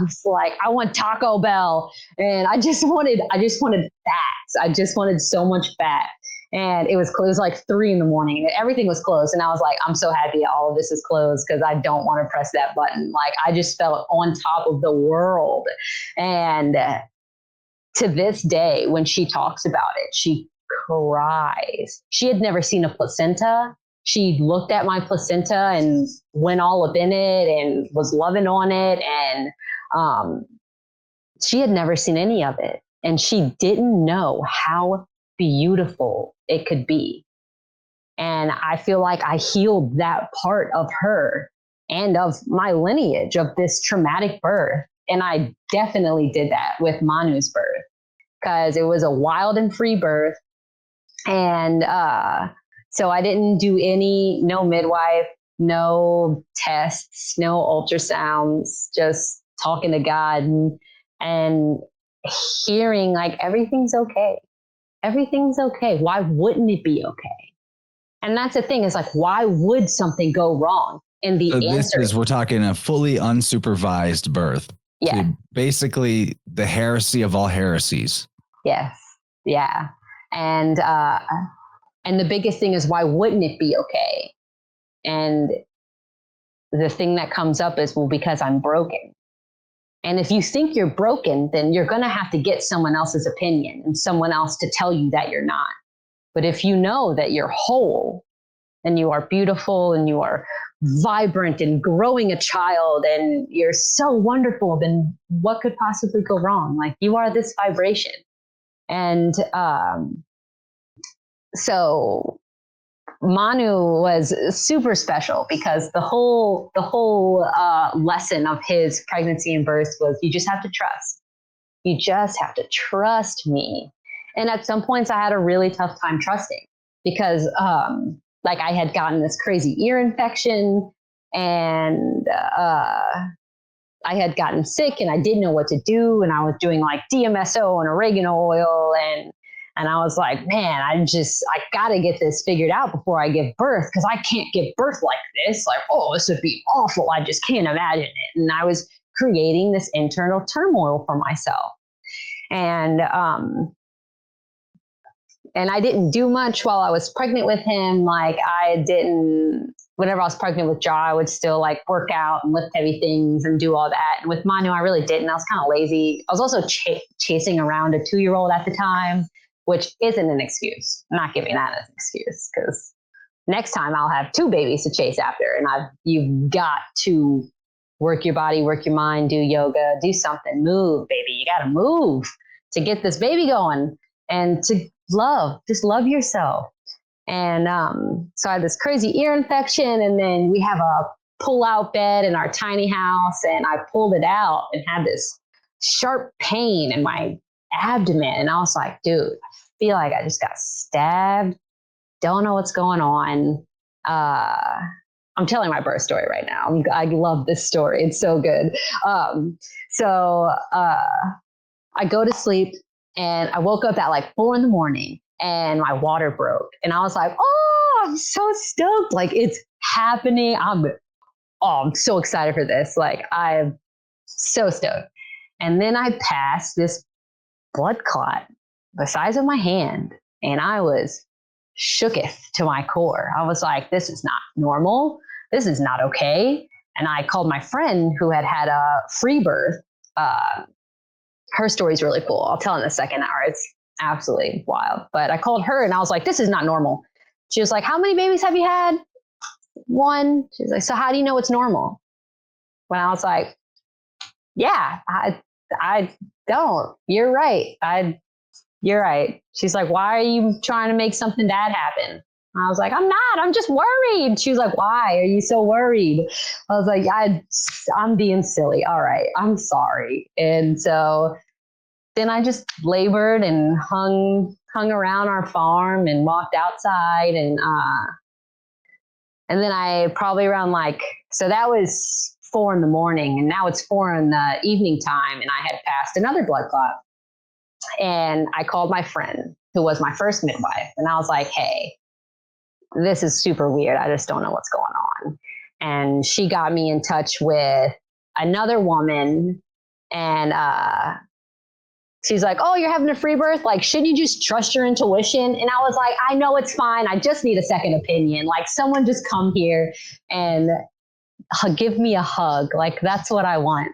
was like, I want Taco Bell. And I just wanted fat. I just wanted so much fat. And it was closed like 3 a.m. and everything was closed. And I was like, I'm so happy all of this is closed because I don't want to press that button. Like, I just felt on top of the world. And to this day, when she talks about it, she cries. She had never seen a placenta. She looked at my placenta and went all up in it and was loving on it. And she had never seen any of it. And she didn't know how beautiful it could be. And I feel like I healed that part of her and of my lineage of this traumatic birth. And I definitely did that with Manu's birth because it was a wild and free birth. And so I didn't do no midwife, no tests, no ultrasounds, just talking to God and hearing like, everything's okay. Everything's okay. Why wouldn't it be okay? And that's the thing, is like, why would something go wrong? And the answer is, we're talking a fully unsupervised birth. Yeah. So basically the heresy of all heresies. Yes. Yeah. And the biggest thing is, why wouldn't it be okay? And the thing that comes up is, well, because I'm broken. And if you think you're broken, then you're going to have to get someone else's opinion and someone else to tell you that you're not. But if you know that you're whole and you are beautiful and you are vibrant and growing a child and you're so wonderful, then what could possibly go wrong? Like, you are this vibration. And so Manu was super special because the whole lesson of his pregnancy and birth was, you just have to trust. You just have to trust me. And at some points I had a really tough time trusting because like I had gotten this crazy ear infection and I had gotten sick and I didn't know what to do. And I was doing like DMSO and oregano oil and I was like, man, I got to get this figured out before I give birth because I can't give birth like this. Like, oh, this would be awful. I just can't imagine it. And I was creating this internal turmoil for myself. And I didn't do much while I was pregnant with him. Like whenever I was pregnant with Jaw, I would still like work out and lift heavy things and do all that. And with Manu, I really didn't. I was kind of lazy. I was also chasing around a 2-year-old at the time, which isn't an excuse. I'm not giving that as an excuse because next time I'll have 2 babies to chase after. And you've got to work your body, work your mind, do yoga, do something, move, baby. You got to move to get this baby going and to just love yourself. And so I had this crazy ear infection, and then we have a pull-out bed in our tiny house, and I pulled it out and had this sharp pain in my abdomen. And I was like, dude, I feel like I just got stabbed. Don't know what's going on. I'm telling my birth story right now. I love this story. It's so good. So I go to sleep, and I woke up at like 4 a.m. and my water broke. And I was like, oh, I'm so stoked. Like, it's happening. I'm so excited for this. Like, I'm so stoked. And then I passed this blood clot the size of my hand, and I was shooketh to my core. I was like, this is not normal. This is not okay. And I called my friend who had a free birth. Her story's really cool. I'll tell in the second hour. It's absolutely wild. But I called her and I was like, this is not normal. She was like, how many babies have you had? 1. She's like, so how do you know it's normal? When I was like, yeah, I don't. You're right. You're right. She's like, why are you trying to make something bad happen? I was like, I'm not. I'm just worried. She was like, why are you so worried? I was like, I'm being silly. All right. I'm sorry. And so then I just labored and hung around our farm and walked outside. And then I probably around so that was 4 a.m. and now it's 4 in the evening time. And I had passed another blood clot. And I called my friend who was my first midwife. And I was like, hey, this is super weird. I just don't know what's going on. And she got me in touch with another woman, and she's like, oh, you're having a free birth? Like, shouldn't you just trust your intuition? And I was like, I know it's fine. I just need a second opinion. Like, someone just come here and give me a hug. Like, that's what I want.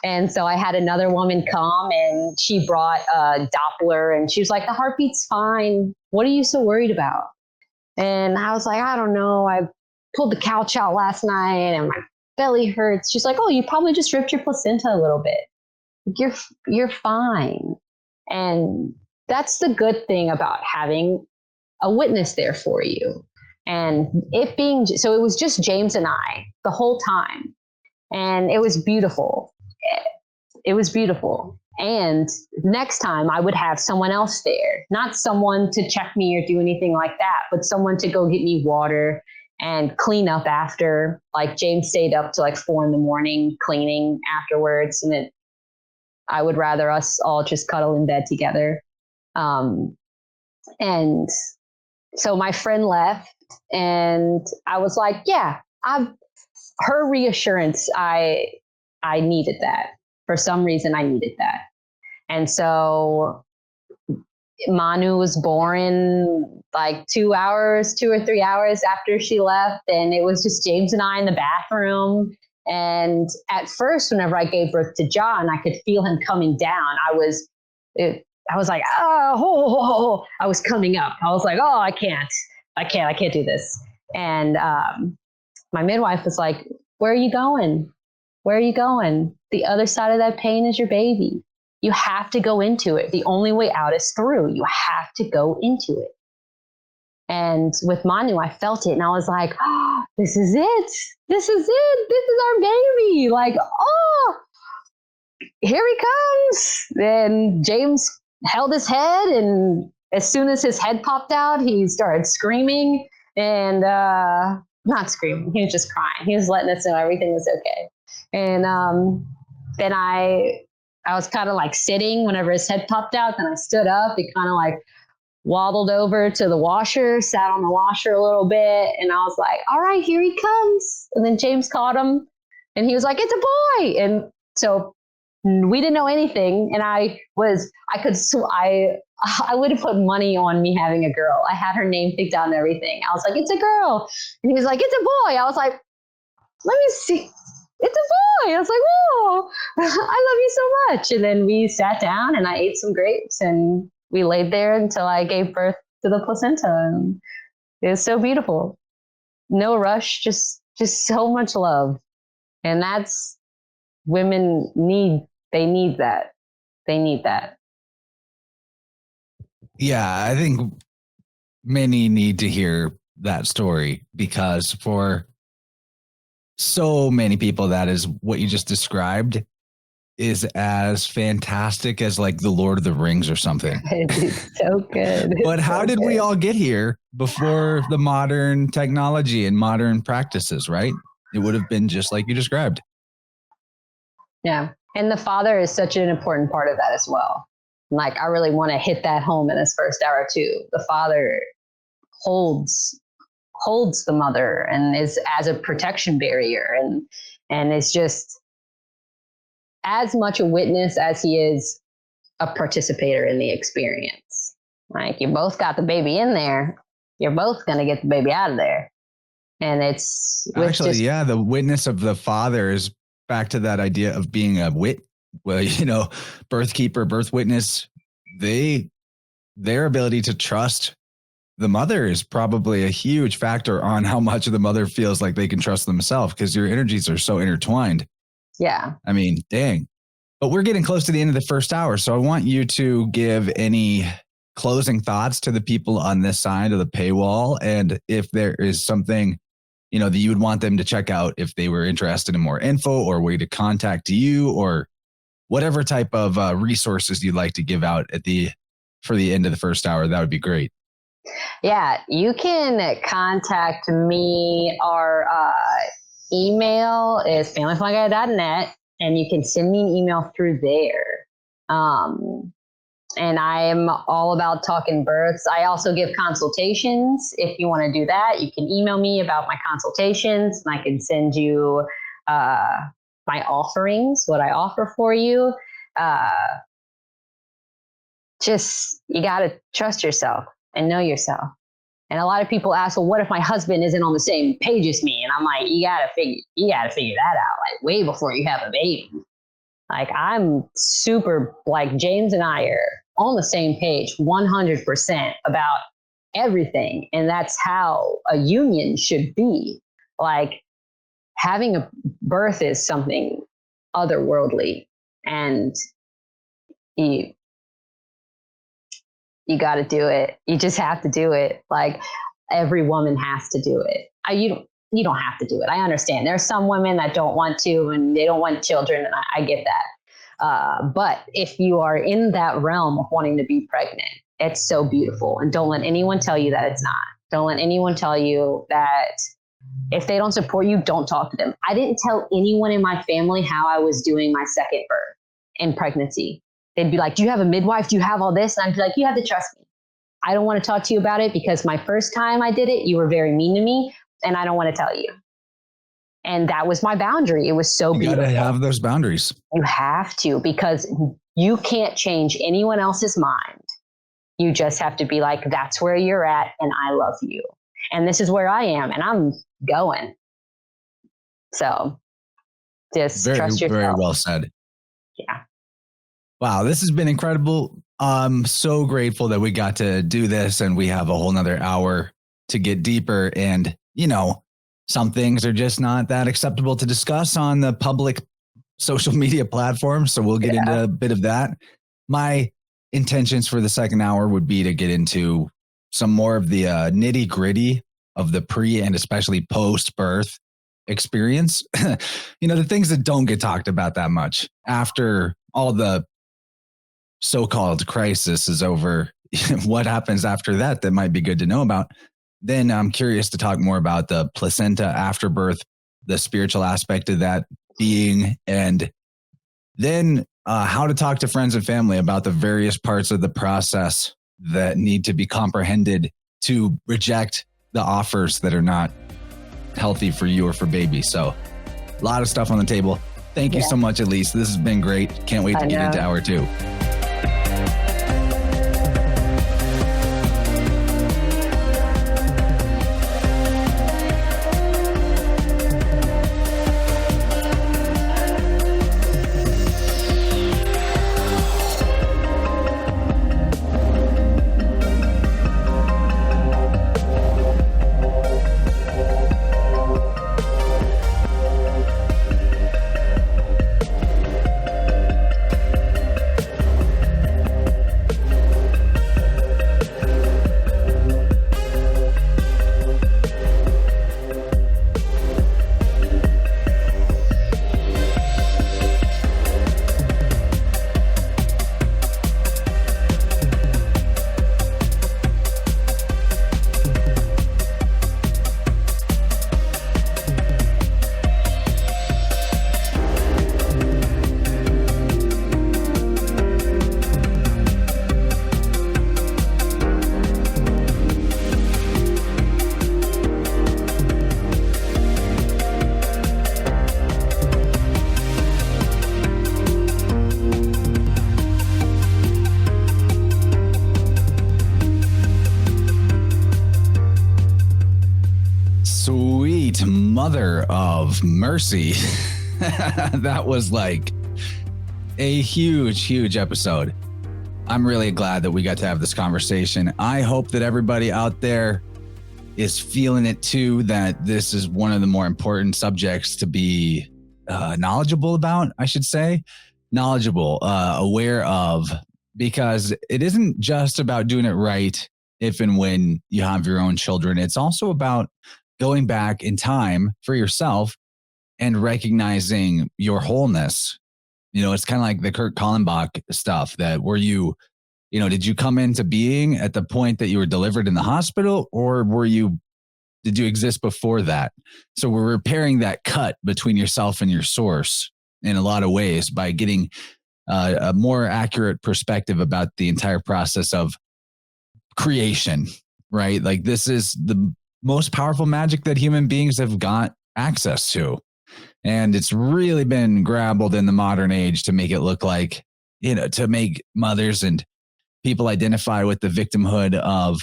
And so I had another woman come, and she brought a Doppler, and she was like, the heartbeat's fine. What are you so worried about? And I was like, I don't know. I pulled the couch out last night and my belly hurts. She's like, oh, you probably just ripped your placenta a little bit. You're fine. And that's the good thing about having a witness there for you. And so it was just James and I the whole time. And it was beautiful. It was beautiful. And next time I would have someone else there, not someone to check me or do anything like that, but someone to go get me water and clean up after. Like, James stayed up to like 4 a.m. cleaning afterwards. And I would rather us all just cuddle in bed together. And so my friend left, and I was like, yeah, her reassurance, I needed that. For some reason, I needed that. And so Manu was born like 2 or 3 hours after she left. And it was just James and I in the bathroom. And at first, whenever I gave birth to John, I could feel him coming down. I was like, oh, I was coming up. I was like, oh, I can't do this. And my midwife was like, where are you going? Where are you going? The other side of that pain is your baby. You have to go into it. The only way out is through. You have to go into it. And with Manu, I felt it. And I was like, oh, this is it. This is it. This is our baby. Like, oh, here he comes. And James held his head. And as soon as his head popped out, he started screaming. And not screaming. He was just crying. He was letting us know everything was okay. And then I was kind of like sitting whenever his head popped out. Then I stood up. He kind of like waddled over to the washer, sat on the washer a little bit. And I was like, all right, here he comes. And then James caught him, and he was like, it's a boy. And so we didn't know anything. And I would have put money on me having a girl. I had her name picked out and everything. I was like, it's a girl. And he was like, it's a boy. I was like, let me see. It's a boy. I was like, whoa, I love you so much. And then we sat down, and I ate some grapes, and we laid there until I gave birth to the placenta. And it was so beautiful. No rush, just so much love. And that's women need. They need that. They need that. Yeah, I think many need to hear that story, because for so many people, that is what you just described is as fantastic as like the Lord of the Rings or something. It's so good. But how did we all get here before the modern technology and modern practices, right? It would have been just like you described. Yeah. And the father is such an important part of that as well. Like, I really want to hit that home in this first hour too. The father holds the mother and is as a protection barrier, and is just as much a witness as he is a participator in the experience. Like, you both got the baby in there. You're both going to get the baby out of there. And it's actually, the witness of the father is back to that idea of being a birth keeper, birth witness. Their ability to trust the mother is probably a huge factor on how much of the mother feels like they can trust themselves, because your energies are so intertwined. Yeah. I mean, dang. But we're getting close to the end of the first hour. So I want you to give any closing thoughts to the people on this side of the paywall. And if there is something, that you would want them to check out if they were interested in more info, or way to contact you, or whatever type of resources you'd like to give out for the end of the first hour, that would be great. Yeah, you can contact me. Our email is familyfungi.net, and you can send me an email through there. And I'm all about talking births. I also give consultations. If you want to do that, you can email me about my consultations, and I can send you my offerings, what I offer for you. Just, you got to trust yourself and know yourself. And a lot of people ask, well, what if my husband isn't on the same page as me? And I'm like, you gotta figure that out, like way before you have a baby. Like, I'm super, like, James and I are on the same page 100% about everything. And that's how a union should be. Like, having a birth is something otherworldly, and you got to do it. You just have to do it. Like, every woman has to do it. You don't have to do it. I understand. There's some women that don't want to, and they don't want children, and I get that. But if you are in that realm of wanting to be pregnant, it's so beautiful. And don't let anyone tell you that it's not. Don't let anyone tell you that if they don't support you, don't talk to them. I didn't tell anyone in my family how I was doing my second birth in pregnancy. They'd be like, do you have a midwife? Do you have all this? And I'd be like, you have to trust me. I don't want to talk to you about it because my first time I did it, you were very mean to me, and I don't want to tell you. And that was my boundary. It was so beautiful. You got to have those boundaries. You have to, because you can't change anyone else's mind. You just have to be like, that's where you're at, and I love you. And this is where I am, and I'm going. So just trust yourself. Very well said. Yeah. Wow, this has been incredible. I'm so grateful that we got to do this, and we have a whole nother hour to get deeper. And, you know, some things are just not that acceptable to discuss on the public social media platforms. So we'll get into a bit of that. My intentions for the second hour would be to get into some more of the nitty gritty of the pre and especially post birth experience. You know, the things that don't get talked about that much after all the so-called crisis is over. What happens after that might be good to know about. Then I'm curious to talk more about the placenta afterbirth, the spiritual aspect of that being, and then how to talk to friends and family about the various parts of the process that need to be comprehended to reject the offers that are not healthy for you or for baby. So a lot of stuff on the table. Thank you so much, Elise. This has been great. Can't wait to get into hour 2. Mother of mercy. That was like a huge episode. I'm really glad that we got to have this conversation. I hope that everybody out there is feeling it too, that this is one of the more important subjects to be knowledgeable about, I should say. Knowledgeable, aware of, because it isn't just about doing it right if and when you have your own children. It's also about going back in time for yourself and recognizing your wholeness. You know, it's kind of like the Kurt Kallenbach stuff, that were you, did you come into being at the point that you were delivered in the hospital, or did you exist before that? So we're repairing that cut between yourself and your source in a lot of ways by getting a more accurate perspective about the entire process of creation, right? Like this is the most powerful magic that human beings have got access to. And it's really been grappled in the modern age to make it look like, to make mothers and people identify with the victimhood of,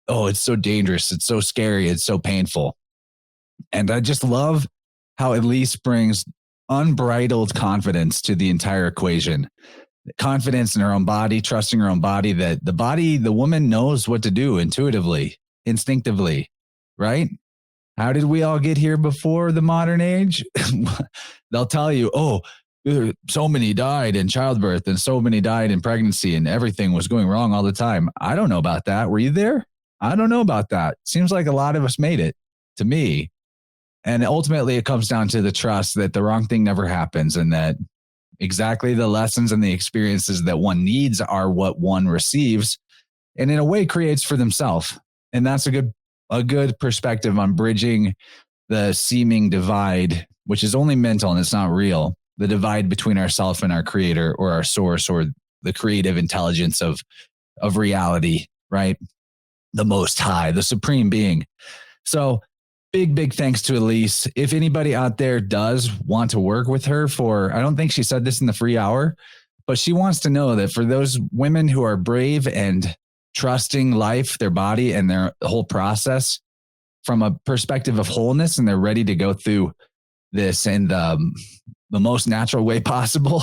oh, it's so dangerous, it's so scary, it's so painful. And I just love how Elise brings unbridled confidence to the entire equation. Confidence in her own body, trusting her own body, that the woman knows what to do intuitively, instinctively, right? How did we all get here before the modern age? They'll tell you, oh, so many died in childbirth and so many died in pregnancy and everything was going wrong all the time. I don't know about that. Were you there? I don't know about that. Seems like a lot of us made it, to me. And ultimately, it comes down to the trust that the wrong thing never happens, and that exactly the lessons and the experiences that one needs are what one receives, and in a way creates for themselves. And that's a good perspective on bridging the seeming divide, which is only mental and it's not real. The divide between ourself and our creator or our source or the creative intelligence of reality, right? The Most High, the Supreme Being. So big thanks to Elise. If anybody out there does want to work with her I don't think she said this in the free hour, but she wants to know that for those women who are brave and trusting life, their body, and their whole process from a perspective of wholeness, and they're ready to go through this in the most natural way possible,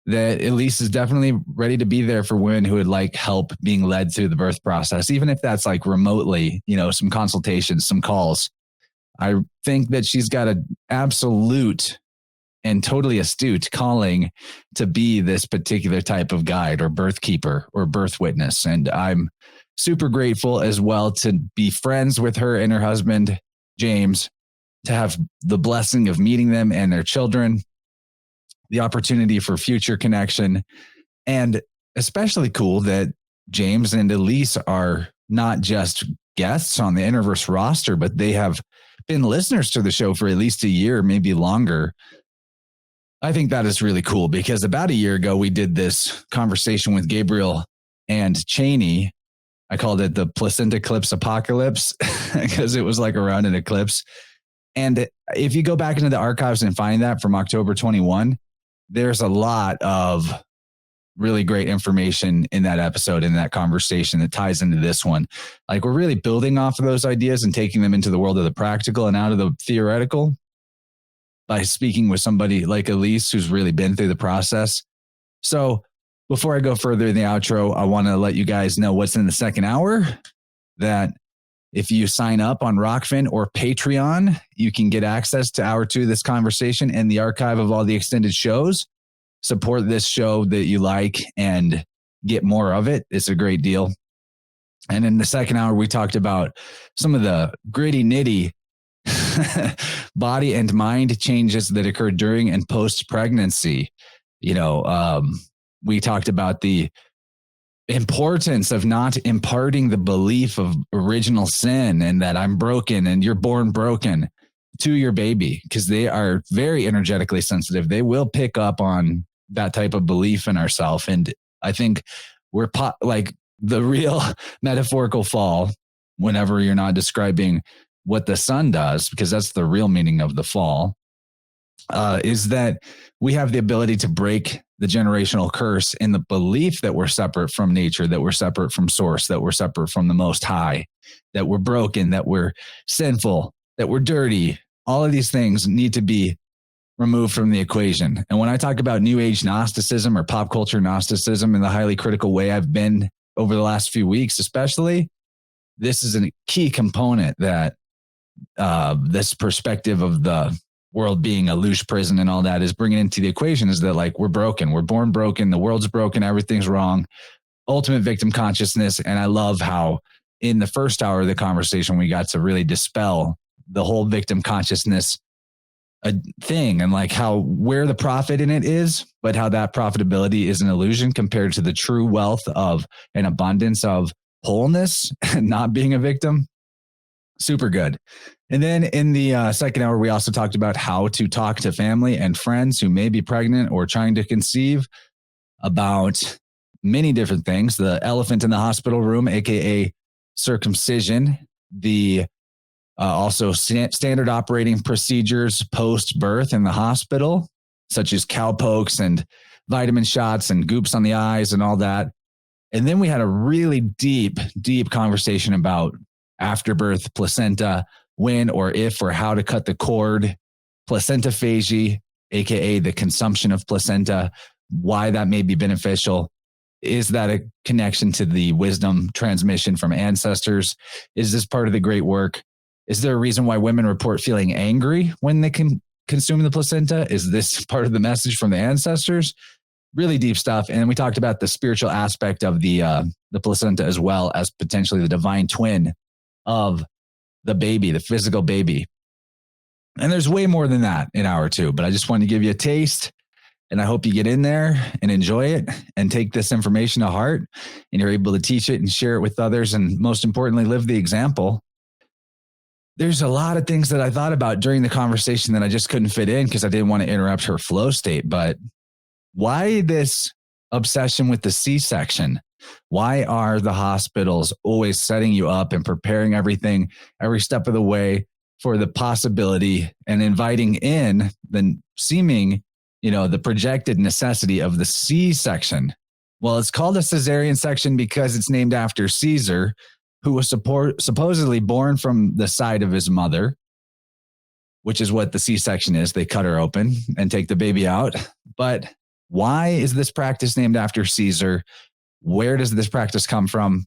that Elise is definitely ready to be there for women who would like help being led through the birth process, even if that's like remotely, some consultations, some calls. I think that she's got an absolute and totally astute calling to be this particular type of guide or birth keeper or birth witness. And I'm super grateful as well to be friends with her and her husband, James, to have the blessing of meeting them and their children, the opportunity for future connection, and especially cool that James and Elise are not just guests on the InnerVerse roster, but they have been listeners to the show for at least a year, maybe longer. I think that is really cool because about a year ago, we did this conversation with Gabriel and Cheney. I called it the Placenta Eclipse Apocalypse because it was like around an eclipse. And if you go back into the archives and find that from October 21, there's a lot of really great information in that episode, in that conversation that ties into this one. Like we're really building off of those ideas and taking them into the world of the practical and out of the theoretical by speaking with somebody like Elise, who's really been through the process. So before I go further in the outro, I want to let you guys know what's in the second hour, that if you sign up on Rockfin or Patreon, you can get access to hour 2 of this conversation and the archive of all the extended shows. Support this show that you like and get more of it. It's a great deal. And in the second hour, we talked about some of the gritty nitty body and mind changes that occur during and post pregnancy. We talked about the importance of not imparting the belief of original sin and that I'm broken and you're born broken to your baby, because they are very energetically sensitive. They will pick up on that type of belief in ourselves. And I think we're like the real metaphorical fall, whenever you're not describing what the sun does, because that's the real meaning of the fall, is that we have the ability to break the generational curse in the belief that we're separate from nature, that we're separate from source, that we're separate from the Most High, that we're broken, that we're sinful, that we're dirty. All of these things need to be removed from the equation. And when I talk about New Age Gnosticism or pop culture Gnosticism in the highly critical way I've been over the last few weeks, especially, this is a key component that this perspective of the world being a loose prison and all that is bringing into the equation, is that like we're broken, we're born broken, the world's broken, everything's wrong, ultimate victim consciousness. And I love how in the first hour of the conversation, we got to really dispel the whole victim consciousness thing, and like how where the profit in it is, but how that profitability is an illusion compared to the true wealth of an abundance of wholeness and not being a victim. Super good. And then in the second hour, we also talked about how to talk to family and friends who may be pregnant or trying to conceive about many different things. The elephant in the hospital room, aka circumcision, the also standard operating procedures post-birth in the hospital, such as cowpokes and vitamin shots and goops on the eyes and all that. And then we had a really deep conversation about afterbirth placenta, when or if or how to cut the cord, placentaphagy, aka the consumption of placenta, why that may be beneficial. Is that a connection to the wisdom transmission from ancestors? Is this part of the great work? Is there a reason why women report feeling angry when they can consume the placenta? Is this part of the message from the ancestors? Really deep stuff. And we talked about the spiritual aspect of the placenta, as well as potentially the divine twin of the baby, the physical baby. And there's way more than that in hour two, but I just wanted to give you a taste. And I hope you get in there and enjoy it and take this information to heart, and you're able to teach it and share it with others. And most importantly, live the example. There's a lot of things that I thought about during the conversation that I just couldn't fit in because I didn't want to interrupt her flow state. But why this obsession with the C-section? Why are the hospitals always setting you up and preparing everything every step of the way for the possibility and inviting in the seeming, the projected necessity of the C-section? Well, it's called a cesarean section because it's named after Caesar, who was supposedly born from the side of his mother, which is what the C-section is. They cut her open and take the baby out. But why is this practice named after Caesar? Where does this practice come from?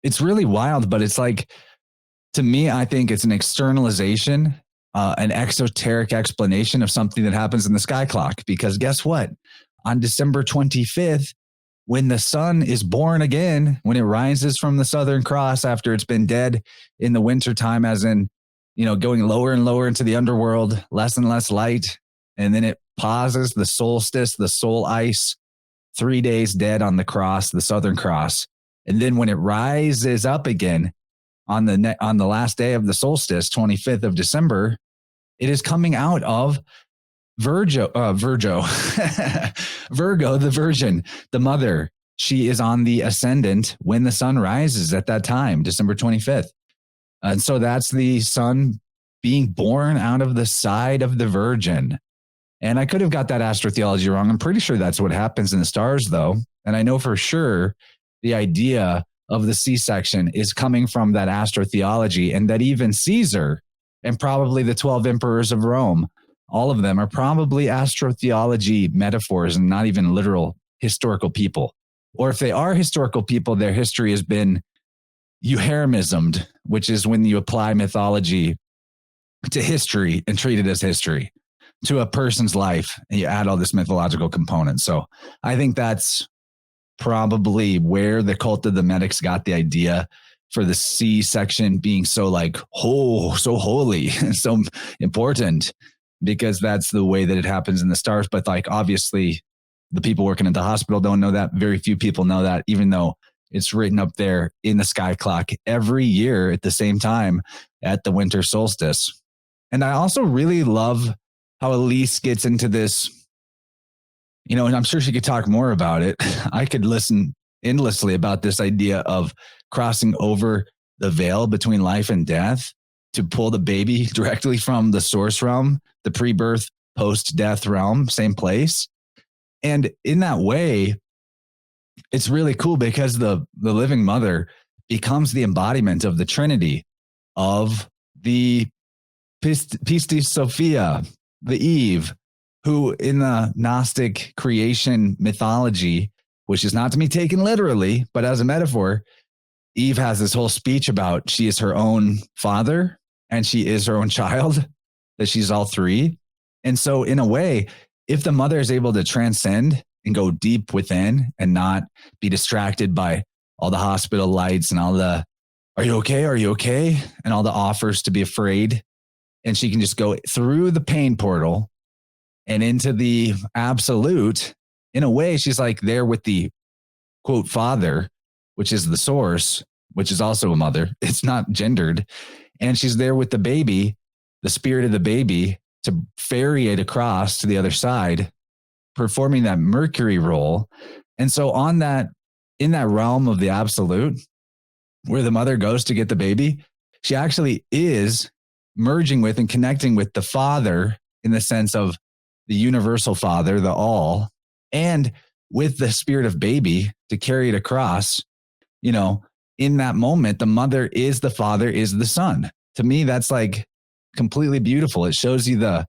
It's really wild, but it's like, to me, I think it's an externalization, an exoteric explanation of something that happens in the sky clock. Because guess what? On December 25th, when the sun is born again, when it rises from the Southern Cross after it's been dead in the wintertime, as in, going lower and lower into the underworld, less and less light, and then it pauses, the solstice, the soul ice, 3 days dead on the cross, the Southern Cross. And then when it rises up again on the last day of the solstice, 25th of December, it is coming out of Virgo, the Virgin, the mother. She is on the ascendant when the sun rises at that time, December 25th. And so that's the sun being born out of the side of the Virgin. And I could have got that astrotheology wrong. I'm pretty sure that's what happens in the stars, though. And I know for sure the idea of the C-section is coming from that astrotheology, and that even Caesar and probably the 12 emperors of Rome, all of them are probably astrotheology metaphors and not even literal historical people. Or if they are historical people, their history has been euheremismed, which is when you apply mythology to history and treat it as history to a person's life, and you add all this mythological component. So I think that's probably where the cult of the medics got the idea for the C-section being so so holy and so important, because that's the way that it happens in the stars. But obviously the people working at the hospital don't know that. Very few people know that, even though it's written up there in the sky clock every year at the same time at the winter solstice. And I also really love how Elise gets into this, and I'm sure she could talk more about it. I could listen endlessly about this idea of crossing over the veil between life and death to pull the baby directly from the source realm, the pre-birth, post-death realm, same place. And in that way, it's really cool because the living mother becomes the embodiment of the Trinity, of the Pistis Sophia, the Eve, who in the Gnostic creation mythology, which is not to be taken literally, but as a metaphor, Eve has this whole speech about she is her own father and she is her own child, that she's all three. And so in a way, if the mother is able to transcend and go deep within and not be distracted by all the hospital lights and all the, are you okay? Are you okay? And all the offers to be afraid. And she can just go through the pain portal and into the absolute. In a way, she's there with the quote father, which is the source, which is also a mother. It's not gendered. And she's there with the baby, the spirit of the baby, to ferry it across to the other side performing that Mercury role. And so in that realm of the absolute, where the mother goes to get the baby, she actually is merging with and connecting with the Father in the sense of the universal Father, the all, and with the spirit of baby to carry it across. In that moment, the mother is the Father, is the Son. To me, that's like completely beautiful. It shows you the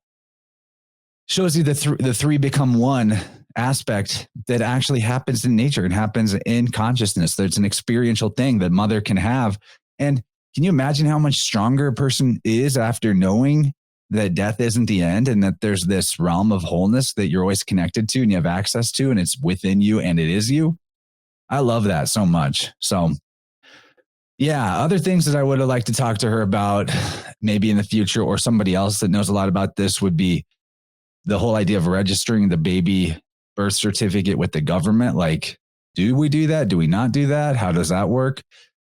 three become one aspect that actually happens in nature and happens in consciousness. There's an experiential thing that mother can have. And can you imagine how much stronger a person is after knowing that death isn't the end and that there's this realm of wholeness that you're always connected to and you have access to, and it's within you and it is you? I love that so much. So yeah, other things that I would have liked to talk to her about maybe in the future, or somebody else that knows a lot about this, would be the whole idea of registering the baby birth certificate with the government. Like, do we do that? Do we not do that? How does that work?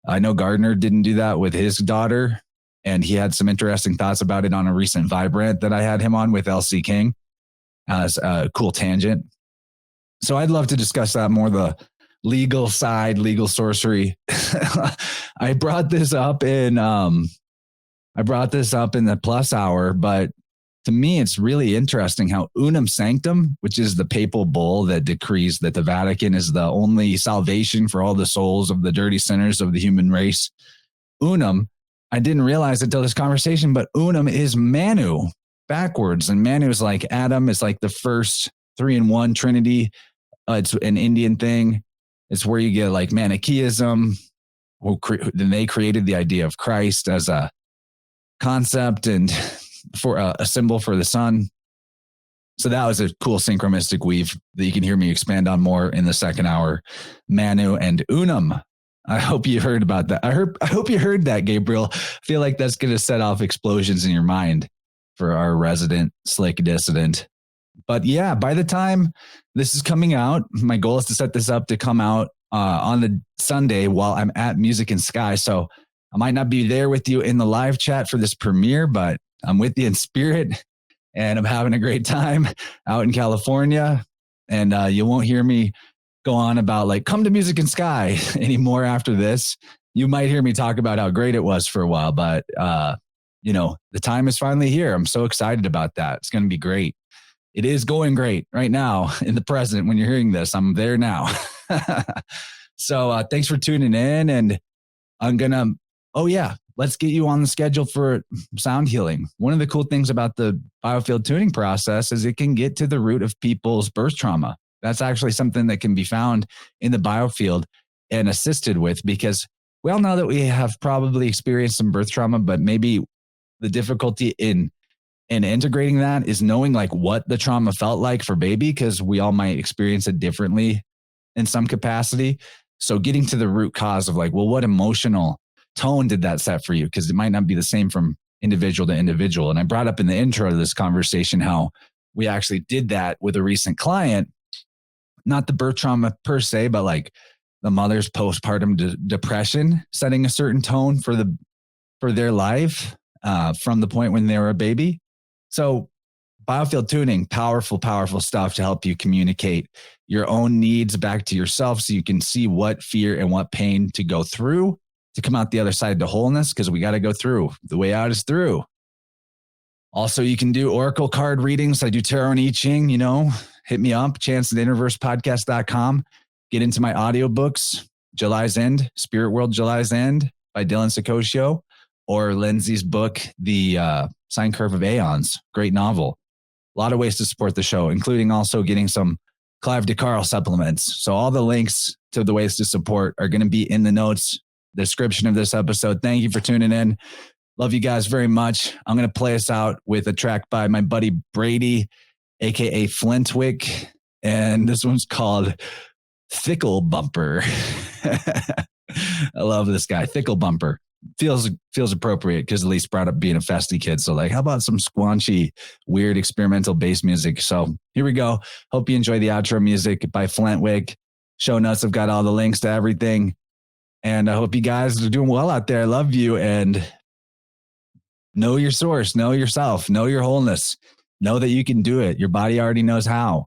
I know Gardner didn't do that with his daughter, and he had some interesting thoughts about it on a recent Vibrant that I had him on with LC King as a cool tangent. So I'd love to discuss that more, the legal side, legal sorcery. I brought this up in the Plus Hour, but to me, it's really interesting how Unum Sanctum, which is the papal bull that decrees that the Vatican is the only salvation for all the souls of the dirty sinners of the human race. Unum, I didn't realize until this conversation, but Unum is Manu backwards. And Manu is like Adam. It's like the first 3-in-1 Trinity. It's an Indian thing. It's where you get like Manichaeism. Then they created the idea of Christ as a concept and for a symbol for the sun. So that was a cool synchronistic weave that you can hear me expand on more in the second hour. Manu and Unum. I hope you heard about that. I hope you heard that, Gabriel. I feel like that's going to set off explosions in your mind for our resident slick dissident. But yeah, by the time this is coming out, my goal is to set this up to come out on the Sunday while I'm at Music in Sky. So I might not be there with you in the live chat for this premiere, but I'm with you in spirit and I'm having a great time out in California. And you won't hear me go on about like, come to Music in Sky anymore after this. You might hear me talk about how great it was for a while, but the time is finally here. I'm so excited about that. It's going to be great. It is going great right now in the present. When you're hearing this, I'm there now. So thanks for tuning in. And I'm going to, let's get you on the schedule for sound healing. One of the cool things about the biofield tuning process is it can get to the root of people's birth trauma. That's actually something that can be found in the biofield and assisted with, because we all know that we have probably experienced some birth trauma, but maybe the difficulty in integrating that is knowing like what the trauma felt like for baby, because we all might experience it differently in some capacity. So getting to the root cause of like, well, what emotional tone did that set for you? Because it might not be the same from individual to individual. And I brought up in the intro to this conversation how we actually did that with a recent client, not the birth trauma per se, but like the mother's postpartum depression, setting a certain tone for their life from the point when they were a baby. So biofield tuning, powerful, powerful stuff to help you communicate your own needs back to yourself so you can see what fear and what pain to go through to come out the other side to wholeness, because we got to go through. The way out is through. Also, you can do oracle card readings. I do tarot and I Ching, hit me up, chance@innerversepodcast.com. Get into my audiobooks, July's End, Spirit World July's End by Dylan Sakosio, or Lindsay's book, The Sine Curve of Aeons, great novel. A lot of ways to support the show, including also getting some Clive DeCarl supplements. So all the links to the ways to support are going to be in the notes, description of this episode. Thank you for tuning in. Love you guys very much. I'm going to play us out with a track by my buddy Brady, aka Flintwick. And this one's called Thickle Bumper. I love this guy. Thickle Bumper. Feels appropriate because Elise brought up being a festy kid. So like, how about some squanchy, weird experimental bass music? So here we go. Hope you enjoy the outro music by Flintwick. Show notes have got all the links to everything. And I hope you guys are doing well out there. I love you. And know your source, know yourself, know your wholeness, know that you can do it. Your body already knows how.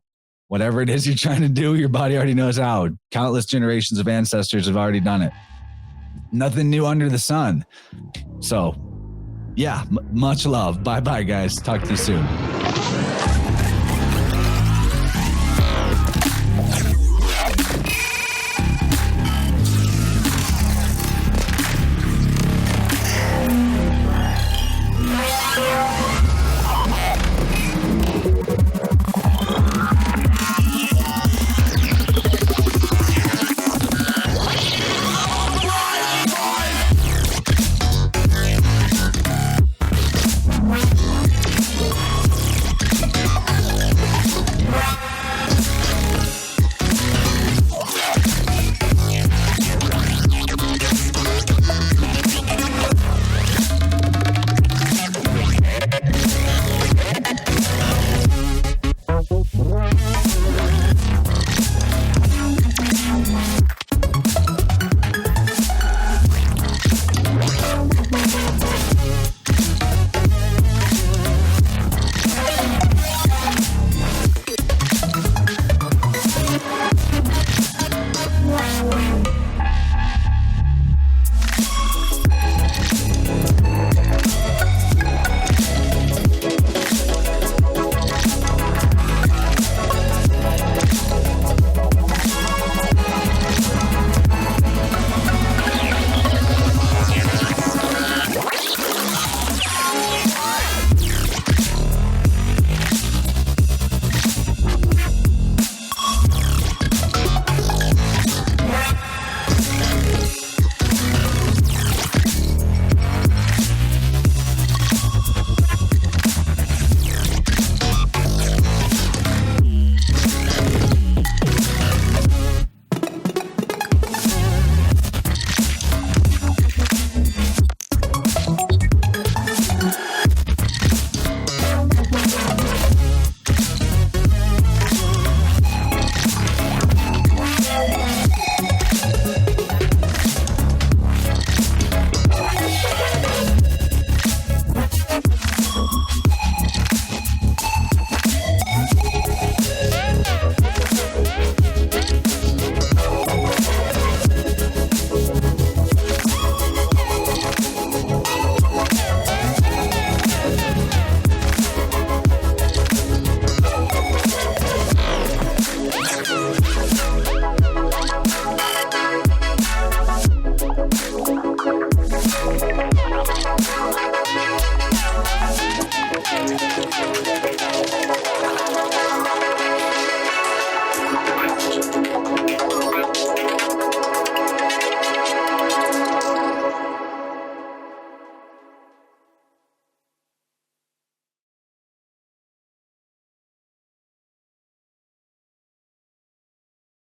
Whatever it is you're trying to do, your body already knows how. Countless generations of ancestors have already done it. Nothing new under the sun. So, yeah, much love. Bye-bye, guys. Talk to you soon.